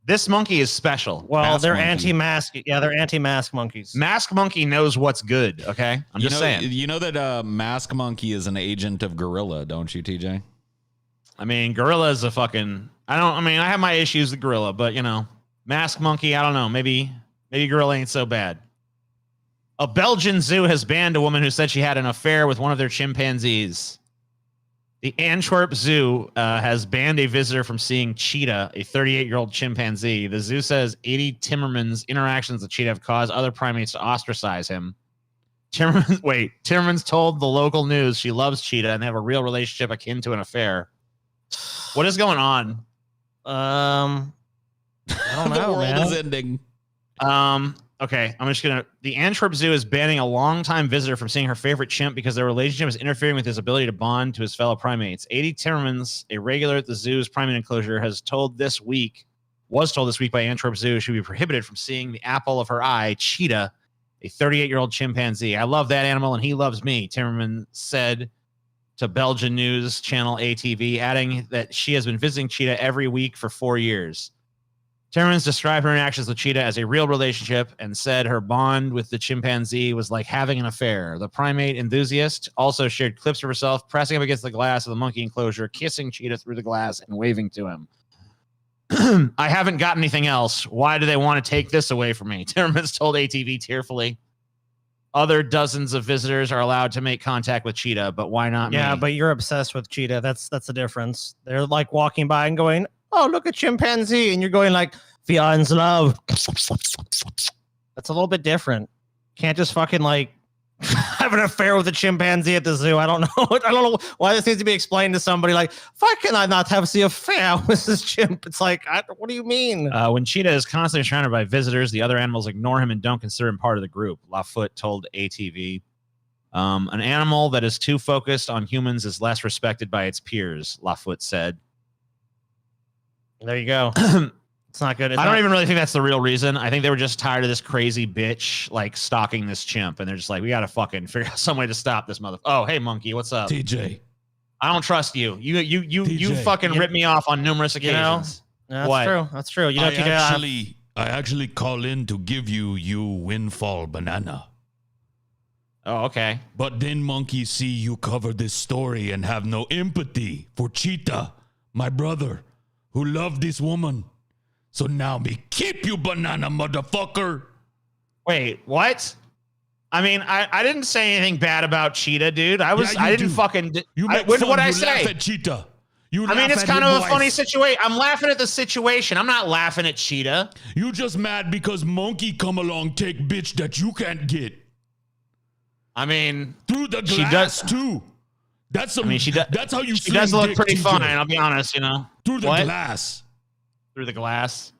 This monkey is special. Well, Mask they're monkey. anti-mask. Yeah, they're anti-mask monkeys. Mask monkey knows what's good, okay? I'm just saying. You know that Mask Monkey is an agent of Gorilla, don't you, TJ? I mean, Gorilla is a fucking... I have my issues with Gorilla, but, you know, Mask Monkey, I don't know. Maybe Gorilla ain't so bad. A Belgian zoo has banned a woman who said she had an affair with one of their chimpanzees. The Antwerp Zoo has banned a visitor from seeing Cheetah, a 38-year-old chimpanzee. The zoo says 80 Timmermans' interactions with Cheetah have caused other primates to ostracize him. Timmermans told the local news she loves Cheetah and they have a real relationship akin to an affair. What is going on? I don't The know, world man. is ending. Okay, the Antwerp Zoo is banning a longtime visitor from seeing her favorite chimp because their relationship is interfering with his ability to bond to his fellow primates. 80 Timmermans, a regular at the zoo's primate enclosure, was told this week by Antwerp Zoo she would be prohibited from seeing the apple of her eye, Cheetah, a 38-year-old chimpanzee. I love that animal and he loves me, Timmerman said to Belgian news channel ATV, adding that she has been visiting Cheetah every week for 4 years. Timmermans described her interactions with Cheetah as a real relationship and said her bond with the chimpanzee was like having an affair. The primate enthusiast also shared clips of herself pressing up against the glass of the monkey enclosure, kissing Cheetah through the glass and waving to him. I haven't got anything else. Why do they want to take this away from me? Timmermans told ATV tearfully. Other dozens of visitors are allowed to make contact with Cheetah, but why not me? Yeah, but you're obsessed with Cheetah. That's the difference. They're like walking by and going, "Oh, look at chimpanzee," and you're going like, "Fian's love." That's a little bit different. Can't just fucking like have an affair with a chimpanzee at the zoo. I don't know. I don't know why this needs to be explained to somebody. Like, why can I not have the affair with this chimp? It's like, what do you mean? When Cheetah is constantly surrounded by visitors, the other animals ignore him and don't consider him part of the group. Lafoot told ATV. An animal that is too focused on humans is less respected by its peers, Lafoot said. There you go. It's not good. I don't even really think that's the real reason. I think they were just tired of this crazy bitch like stalking this chimp, and they're just like, we gotta fucking figure out some way to stop this mother. Oh, hey monkey, what's up? TJ, I don't trust you. You TJ. fucking ripped me off on numerous occasions. That's What? true. That's true. You know, I actually call in to give you windfall banana. Oh, okay. But then monkey see you cover this story and have no empathy for Cheetah, my brother, who loved this woman. So now me keep you banana, motherfucker. Wait, what? I mean, I didn't say anything bad about Cheetah, dude. I didn't fucking. You make what fun. would I You say? laugh at Cheetah. I mean, it's kind of a funny situation. I'm laughing at the situation. I'm not laughing at Cheetah. You just mad because monkey come along take bitch that you can't get I mean, through the She glass does- too. That's some. I mean, she does. That's how you. She does sling look dick, pretty TJ. fine. I'll be honest. You know, Through the What? glass. through the glass.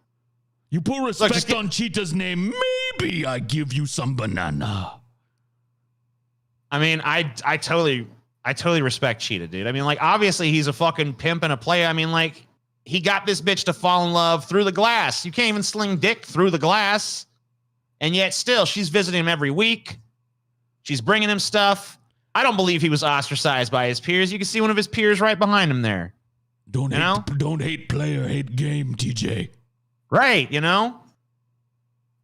You put respect just get- on Cheetah's name. Maybe I give you some banana. I mean, I totally respect Cheetah, dude. I mean, like, obviously he's a fucking pimp and a player. I mean, like, he got this bitch to fall in love through the glass. You can't even sling dick through the glass. And yet still, she's visiting him every week. She's bringing him stuff. I don't believe he was ostracized by his peers. You can see one of his peers right behind him there. Don't You hate, know? don't hate player, hate game, TJ. Right, you know?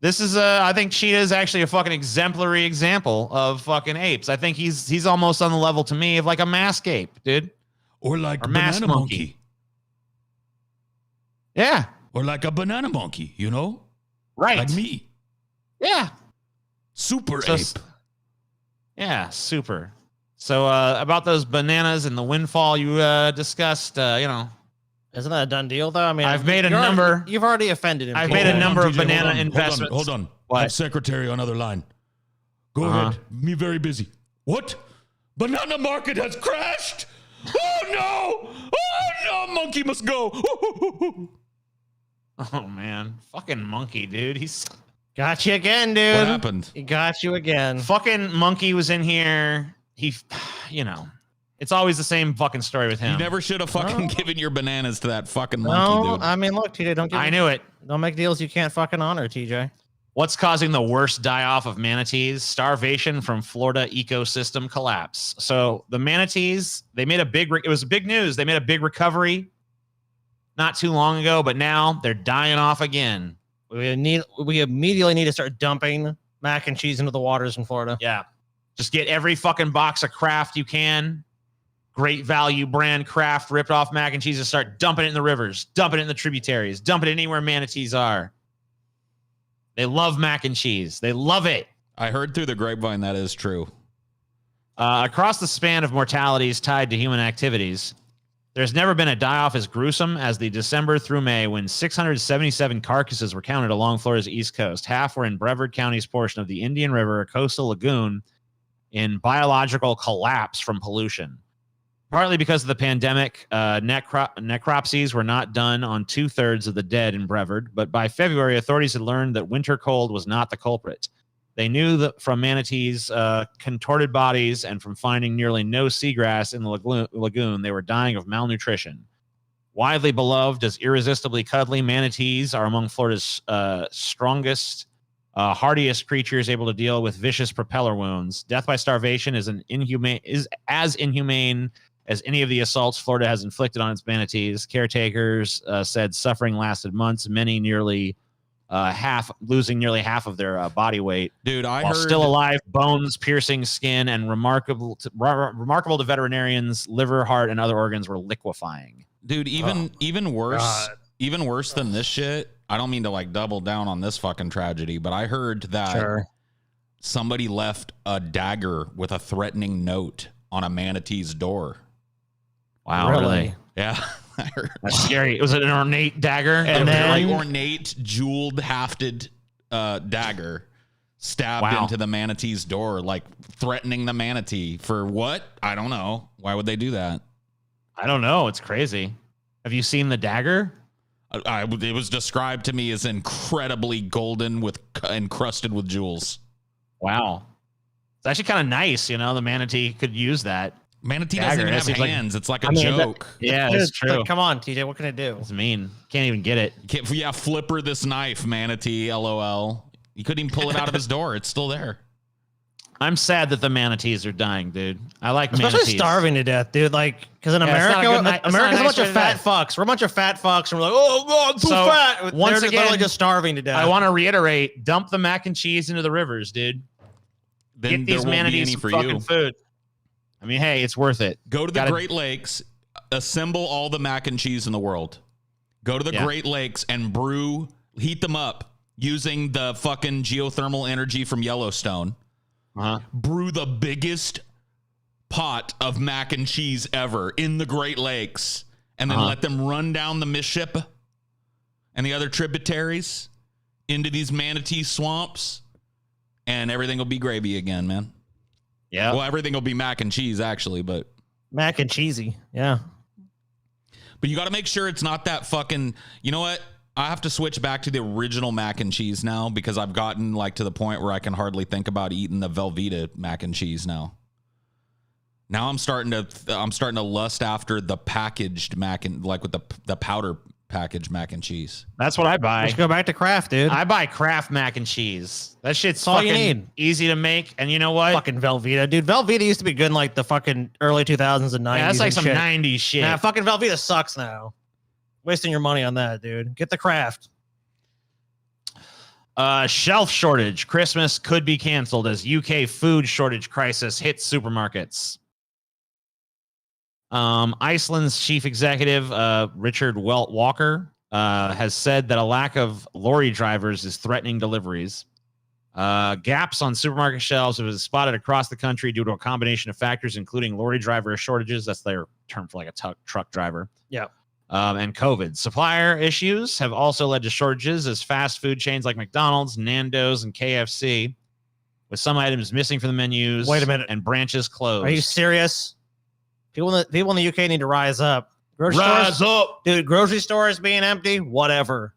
This is I think Cheetah is actually a fucking exemplary example of fucking apes. I think he's almost on the level to me of like a mask ape, dude. Or like Or banana mask monkey. monkey. Yeah, Or like a banana monkey, you know? right. Like me. Yeah. Super So- ape. Yeah, super. So about those bananas and the windfall you discussed, you know, Isn't that a done deal, though? I mean, I've made a you're already- number. You've already offended him. I've Peter. made a Hold on, number of TJ, banana hold on, investments. Hold on. What? I have secretary on other line. Go Uh-huh. ahead. Me very busy. What? Banana market has crashed? Oh no! Oh no! Monkey must go. Oh man, fucking monkey, dude. He's Got you again, dude. What happened? He got you again. fucking monkey was in here. He, you know, it's always the same fucking story with him. You never should have fucking given your bananas to that fucking No, monkey, dude. I mean, look, TJ, I knew it. Don't make deals you can't fucking honor, TJ. What's causing the worst die-off of manatees? Starvation from Florida ecosystem collapse. So the manatees, they made it was big news. They made a big recovery not too long ago, but now they're dying off again. We immediately need to start dumping mac and cheese into the waters in Florida. Yeah. Just get every fucking box of Kraft you can. Great value brand Kraft ripped off mac and cheese and start dumping it in the rivers, dumping it in the tributaries, dumping it anywhere manatees are. They love mac and cheese. They love it. I heard through the grapevine that is true. Across the span of mortalities tied to human activities, there's never been a die-off as gruesome as the December through May when 677 carcasses were counted along Florida's east coast. Half were in Brevard County's portion of the Indian River, a coastal lagoon, in biological collapse from pollution. Partly because of the pandemic, necropsies were not done on 2/3 of the dead in Brevard, but by February, authorities had learned that winter cold was not the culprit. They knew that from manatees' contorted bodies and from finding nearly no seagrass in the lagoon, they were dying of malnutrition. Widely beloved as irresistibly cuddly, manatees are among Florida's strongest, hardiest creatures able to deal with vicious propeller wounds. Death by starvation is as inhumane as any of the assaults Florida has inflicted on its manatees. Caretakers said suffering lasted months, many losing nearly half of their body weight. Dude, I While heard still alive, bones piercing skin and remarkable to veterinarians, liver, heart, and other organs were liquefying. Dude, even worse than this shit. I don't mean to like double down on this fucking tragedy, but I heard that somebody left a dagger with a threatening note on a manatee's door. Wow, really? Yeah. That's scary. Was it an ornate dagger? And then like ornate, jeweled, hafted dagger stabbed into the manatee's door, like threatening the manatee for what? I don't know. Why would they do that? I don't know. It's crazy. Have you seen the dagger? It was described to me as incredibly golden with encrusted with jewels. Wow. It's actually kind of nice. You know, the manatee could use that. Manatee doesn't even have hands. It's like a joke. Yeah, it's true. Come on, TJ. What can it do? It's mean. Can't even get it. Flipper this knife, manatee. LOL. He couldn't even pull it out of his door. It's still there. I'm sad that the manatees are dying, dude. I like especially manatees. starving to death, dude. Like, because in America, America's a bunch of fat fucks. We're a bunch of fat fucks, and we're like, oh god, I'm too fat. Once They're again, literally just starving to death. I want to reiterate: dump the mac and cheese into the rivers, dude. Then get these manatees some fucking food. I mean, hey, it's worth it. Go to the Great Lakes, assemble all the mac and cheese in the world. Go to the Great Lakes and heat them up using the fucking geothermal energy from Yellowstone. Brew the biggest pot of mac and cheese ever in the Great Lakes, and then let them run down the Mississippi and the other tributaries into these manatee swamps, and everything will be gravy again, man. Yeah. Well, everything will be mac and cheese, actually, but mac and cheesy. Yeah. But you got to make sure it's not that fucking. You know what? I have to switch back to the original mac and cheese now because I've gotten like to the point where I can hardly think about eating the Velveeta mac and cheese now. Now I'm starting to lust after the packaged mac and like with the powder packaged mac and cheese. That's what I buy. Let's go back to Kraft, dude. I buy Kraft mac and cheese. That shit's all fucking you need. Easy to make. And you know what? Fucking Velveeta, dude. Velveeta used to be good in like the fucking early 2000s and 90s. Yeah, that's like some shit. 90s shit. Nah, fucking Velveeta sucks now. Wasting your money on that, dude. Get the Kraft. Shelf shortage. Christmas could be canceled as UK food shortage crisis hits supermarkets. Iceland's chief executive, Richard Walker, has said that a lack of lorry drivers is threatening deliveries. Gaps on supermarket shelves have been spotted across the country due to a combination of factors, including lorry driver shortages. That's their term for like a truck driver. Yeah. And COVID. Supplier issues have also led to shortages as fast food chains like McDonald's, Nandos, and KFC, with some items missing from the menus. Wait a minute. And branches closed. Are you serious? People in the UK need to rise up. Rise up. Dude, grocery stores being empty, whatever.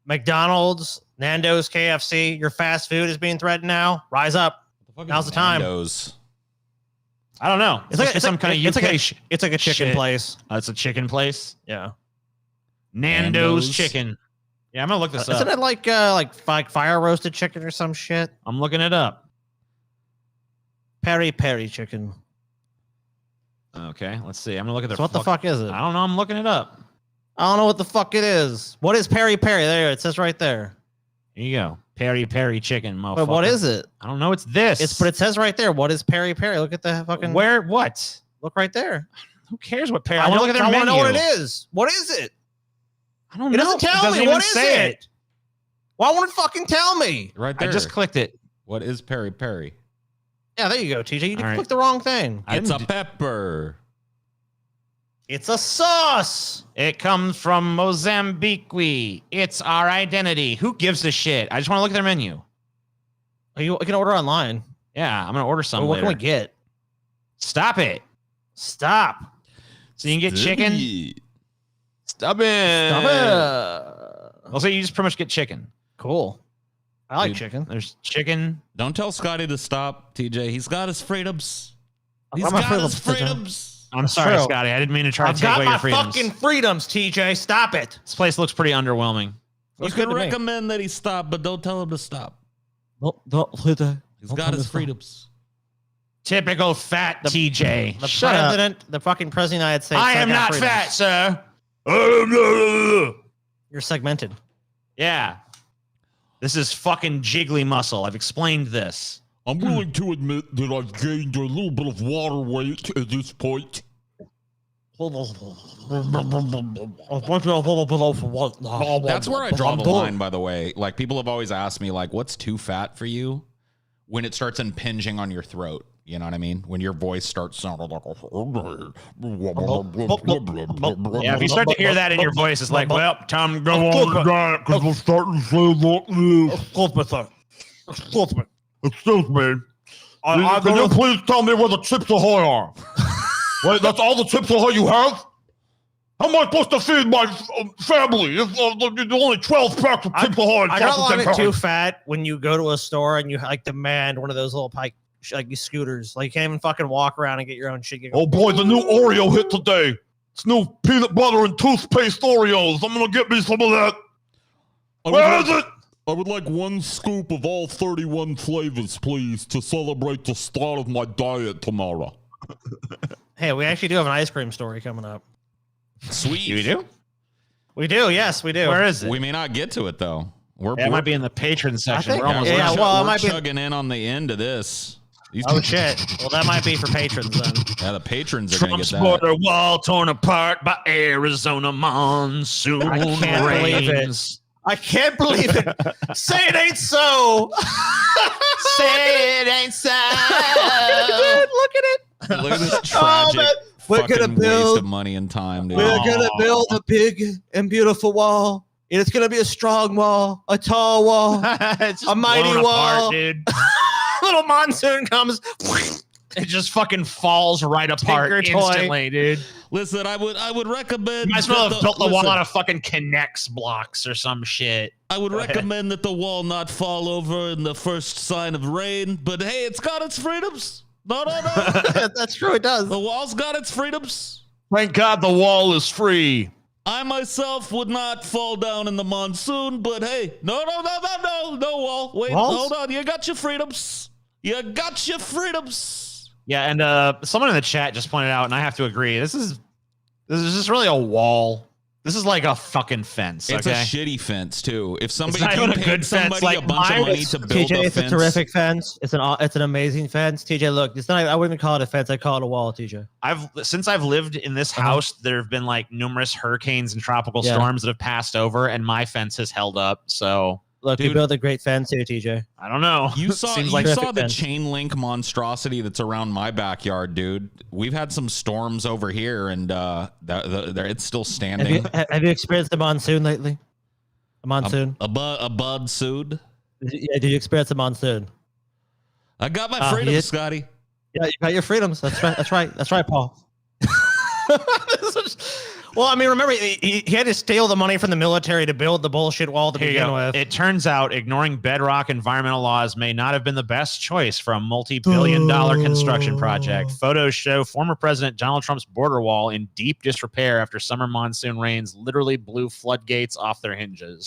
McDonald's, Nandos, KFC, your fast food is being threatened now. Rise up. Now's the time. Nandos. I don't know. It's like some kind of UK. It's like a chicken place. It's a chicken place. Yeah. Nandos chicken. Yeah, I'm gonna look this up. Isn't it like fire roasted chicken or some shit? I'm looking it up. Peri peri chicken. Okay, let's see. I'm gonna look at their. So what the fuck is it? I don't know. I'm looking it up. I don't know what the fuck it is. What is peri peri? There, it says right there. Here you go. Peri peri chicken, motherfucker. But what is it? I don't know. It's this. But it says right there. What is peri peri? Look at the fucking. Where? What? Look right there. Who cares what peri? I want to look at their menu. I want to know what it is. What is it? I don't know. It doesn't tell me. What is it? Why won't it fucking tell me? Right there. I just clicked it. What is peri peri? Yeah, there you go, TJ. You clicked the wrong thing. It's a pepper. It's a sauce. It comes from Mozambique. It's our identity. Who gives a shit? I just want to look at their menu. You can order online. Yeah, I'm gonna order some. What can we get? Stop it. Stop. So you can get chicken. Stop it. Stop it. Also, you just pretty much get chicken. Cool. I like chicken. There's chicken. Don't tell Scotty to stop, TJ. He's got his freedoms. He's got his freedoms. I'm sorry, Scotty. I didn't mean to try to take away your freedoms. I've got my fucking freedoms, TJ. Stop it. This place looks pretty underwhelming. You can recommend that he stop, but don't tell him to stop. He's He's got his freedoms. Typical fat TJ. The Shut up. president, the fucking president of the United States. I am got not freedom. fat, sir. You're segmented. Yeah. This is fucking jiggly muscle. I've explained this. I'm willing to admit that I've gained a little bit of water weight at this point. That's That's where I draw the line, by the way. Like, people have always asked me, like, what's too fat for you? When it starts impinging on your throat. You know what I mean? When your voice starts sounding like Yeah, if you start to hear that in your voice, it's like, well, time to go on the diet because we're starting to say like this. Excuse me. Can you please tell me where the Chips Ahoy are? Wait, that's all the Chips Ahoy you have? How am I supposed to feed my family if there's only 12 packs of Chips Ahoy? I got a lot of it too fat when you go to a store and you like demand one of those little like these scooters. Like you can't even fucking walk around and get your own shit. Oh boy, the new Oreo hit today. It's new peanut butter and toothpaste Oreos. I'm gonna get me some of that. Where is it? I would like 1 scoop of all 31 flavors, please, to celebrate the start of my diet tomorrow. Hey, we actually do have an ice cream story coming up. Sweet. You do? We do, yes, we do. Where is it? We may not get to it, though. It might be in the patron section. think- We're almost yeah, done. well, it we're might be- chugging in on the end of this. Oh shit. Well, that might be for patrons then. Yeah, the patrons are going to Trump's get that. border wall torn apart by Arizona monsoon I can't believe it. rains. I can't believe it. Say it ain't so. Say it ain't so. Look at it. Look at this Oh, tragic man. We're fucking gonna build- waste of money and time, dude. We're gonna build a big and beautiful wall. And it's gonna be a strong wall, a tall wall, It's just a mighty blown wall. apart, dude. Little monsoon comes. It just fucking falls right apart Tinker toy. instantly, dude. Listen, I would recommend. You might as well that have built the wall listen, out of fucking Connects blocks or some shit. I would recommend that the wall not fall over in the first sign of rain. But hey, it's got its freedoms. No. That's true. It does. The wall's got its freedoms. Thank God the wall is free. I myself would not fall down in the monsoon, but hey, no wall. Wait, Walls? hold on. You got your freedoms. You got your freedoms. Yeah, and someone in the chat just pointed out, and I have to agree, this is just really a wall. This is like a fucking fence. It's okay? a shitty fence too. If somebody not even a paid good fence, somebody like a bunch of mine money is- to build TJ, a it's fence, a terrific fence. It's an amazing fence. TJ, look, it's not. I wouldn't even call it a fence. I call it a wall, TJ. Since I've lived in this house, there have been like numerous hurricanes and tropical storms that have passed over, and my fence has held up. So Look, Dude. we built a great fence here, TJ. I don't know. You saw Seems you like saw the fence. chain link monstrosity that's around my backyard, dude. We've had some storms over here, and it's still standing. Have you experienced a monsoon lately? A monsoon? A bud sued. Yeah, did you experience a monsoon? I got my freedom, Scotty. Yeah, you got your freedoms. That's right. That's right, Paul. Well, I mean, remember, he had to steal the money from the military to build the bullshit wall to Here you begin go. with. It turns out ignoring bedrock environmental laws may not have been the best choice for a multi-billion-dollar construction project. Photos show former President Donald Trump's border wall in deep disrepair after summer monsoon rains literally blew floodgates off their hinges.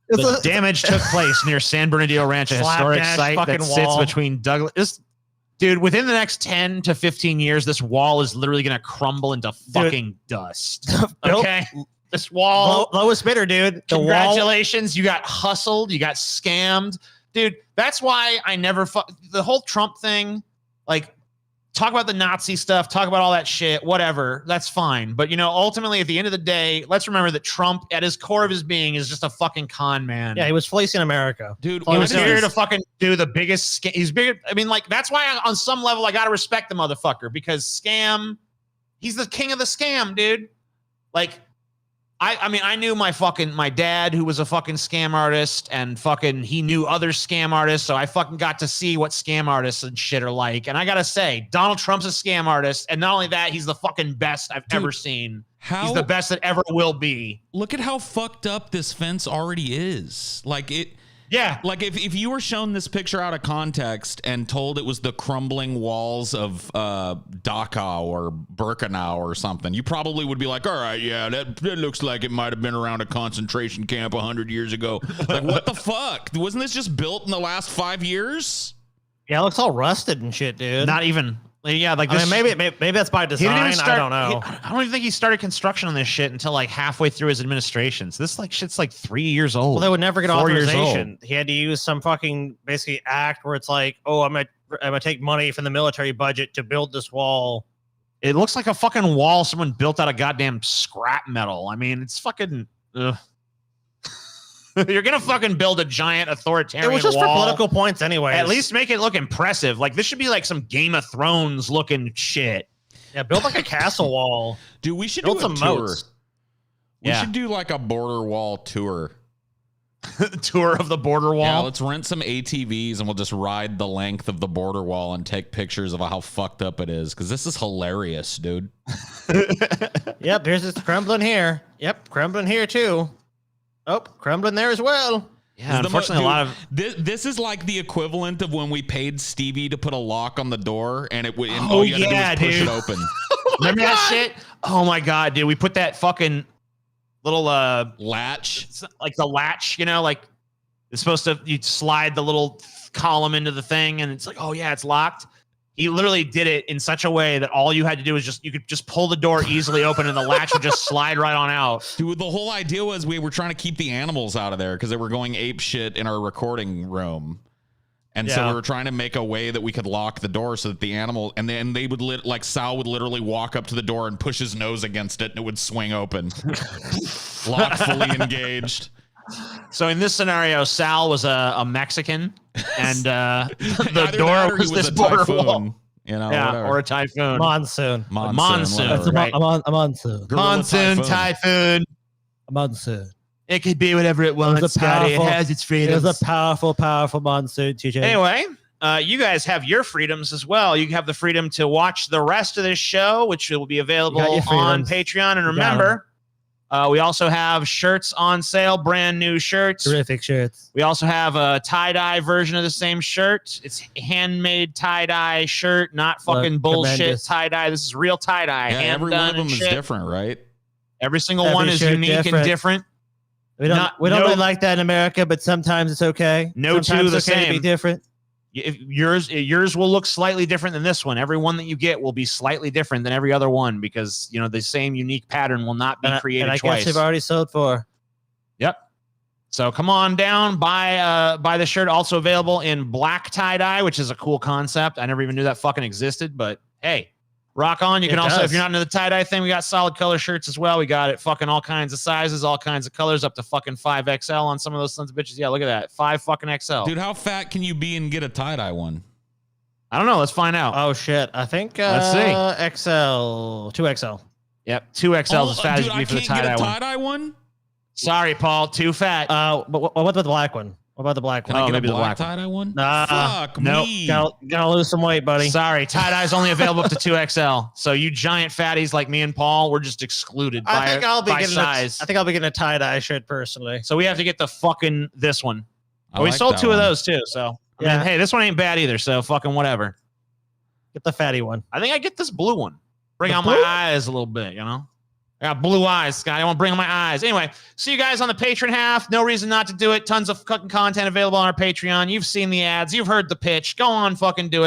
The damage took place near San Bernardino Ranch, a historic Slapdash site that fucking sits wall. between Douglas. Dude, within the next 10 to 15 years, this wall is literally going to crumble into fucking dust. Okay? This wall. Lowest bidder, dude. The wall. Congratulations. You got hustled. You got scammed. Dude, that's why I never the whole Trump thing, like, talk about the Nazi stuff, talk about all that shit, whatever. That's fine. But, you know, ultimately, at the end of the day, let's remember that Trump, at his core of his being, is just a fucking con man. Yeah, he was fleecing America. Dude, He was what is here this? to fucking do the biggest scam. He's bigger. I mean, like, that's why on some level I got to respect the motherfucker because he's the king of the scam, dude. Like, I mean, I knew my dad who was a fucking scam artist and fucking he knew other scam artists. So I fucking got to see what scam artists and shit are like. And I got to say, Donald Trump's a scam artist. And not only that, he's the fucking best I've ever seen. He's the best that ever will be. Look at how fucked up this fence already is. Like it. Yeah. Like if you were shown this picture out of context and told it was the crumbling walls of Dachau or Birkenau or something, you probably would be like, all right, yeah, that looks like it might have been around a concentration camp 100 years ago. Like, what the fuck? Wasn't this just built in the last 5 years? Yeah, it looks all rusted and shit, dude. Not even. Yeah, like this. I mean, maybe that's by He design. didn't even start, I don't know. I don't even think he started construction on this shit until like halfway through his administration. So this like shit's like 3 years old. Well, they would never get 4 years authorization. He had to use some fucking basically act where it's like, oh, I'm gonna take money from the military budget to build this wall. It looks like a fucking wall someone built out of goddamn scrap metal. I mean, it's fucking. You're gonna fucking build a giant authoritarian It was just wall. for political points anyway. At least make it look impressive. Like this should be like some Game of Thrones looking shit. Yeah, build like a castle wall. Dude, we should Build do a some tour. moats. We Yeah. should do like a border wall tour. Tour of the border wall. Yeah, let's rent some ATVs and we'll just ride the length of the border wall and take pictures of how fucked up it is. Because this is hilarious, dude. Yep, there's this crumbling here. Yep, crumbling here too. Oh, crumbling there as well. Yeah, unfortunately, a lot of this is like the equivalent of when we paid Stevie to put a lock on the door, and it would. And Oh, all you had yeah, to do was push dude. it open. remember that shit. Oh my god, dude! We put that fucking little Latch. it's like the latch, you know, like it's supposed to. You slide the little column into the thing, and it's like, oh yeah, it's locked. He literally did it in such a way that all you had to do was you could just pull the door easily open, and the latch would just slide right on out. Dude, the whole idea was we were trying to keep the animals out of there because they were going ape shit in our recording room. And so Yeah. we were trying to make a way that we could lock the door so that the animal, and then they would like Sal would literally walk up to the door and push his nose against it and it would swing open. Lock fully engaged. So in this scenario, Sal was a Mexican, and the Either door that or he was this a border typhoon, wall. you know, Yeah, whatever. or a typhoon. Monsoon. Monsoon, whatever. right. A monsoon. Gorilla Monsoon, typhoon. A monsoon. It could be whatever it wants, a Scotty. It powerful- has its It freedoms. was a powerful, powerful monsoon, TJ. Anyway, you guys have your freedoms as well. You have the freedom to watch the rest of this show, which will be available You got your on freedoms. Patreon. And You got remember, we also have shirts on sale, brand new shirts. Terrific shirts. We also have a tie-dye version of the same shirt. It's a handmade tie-dye shirt, not fucking Look, bullshit tremendous. tie-dye. This is real tie-dye. Yeah, hand every done one of them and is shit. different, right? Every single Every one is shirt unique and different. different. We don't Not- we don't no- really like that in America, but sometimes it's okay. No two sometimes the it's okay to be same. different. If yours will look slightly different than this one. Every one that you get will be slightly different than every other one because you know the same unique pattern will not be created and I twice. guess they've already sold for. Yep. So come on down, buy the shirt. Also available in black tie dye, which is a cool concept. I never even knew that fucking existed, but hey, rock on. You can It also, does. if you're not into the tie dye thing, we got solid color shirts as well. We got it fucking all kinds of sizes, all kinds of colors, up to fucking 5XL on some of those sons of bitches. Yeah, look at that, 5 fucking XL. Dude, how fat can you be and get a tie-dye one? I don't know. Let's find out. Oh shit! I think Let's see. XL, 2XL. Yep, 2XL is as fat as dude, you can be I for the can't tie get dye a one. tie-dye one? Sorry, Paul, too fat. But what about the black one? What about the black Can one? I get maybe a the black black one. tie-dye one? Nah, Fuck nope. me. Gotta lose some weight, buddy. Sorry, tie dye is only available up to 2XL. So you giant fatties like me and Paul, we're just excluded I by, think I'll be by getting size. I think I'll be getting a tie dye shirt personally. So we have to get the fucking this one. I We like sold that 2 of one. those too. So I Yeah. mean, hey, this one ain't bad either. So fucking whatever. Get the fatty one. I think I get this blue one. Bring The out blue? my eyes a little bit, you know? I got blue eyes, Scott. I want to bring out my eyes. Anyway, see you guys on the Patreon half. No reason not to do it. Tons of fucking content available on our Patreon. You've seen the ads. You've heard the pitch. Go on, fucking do it.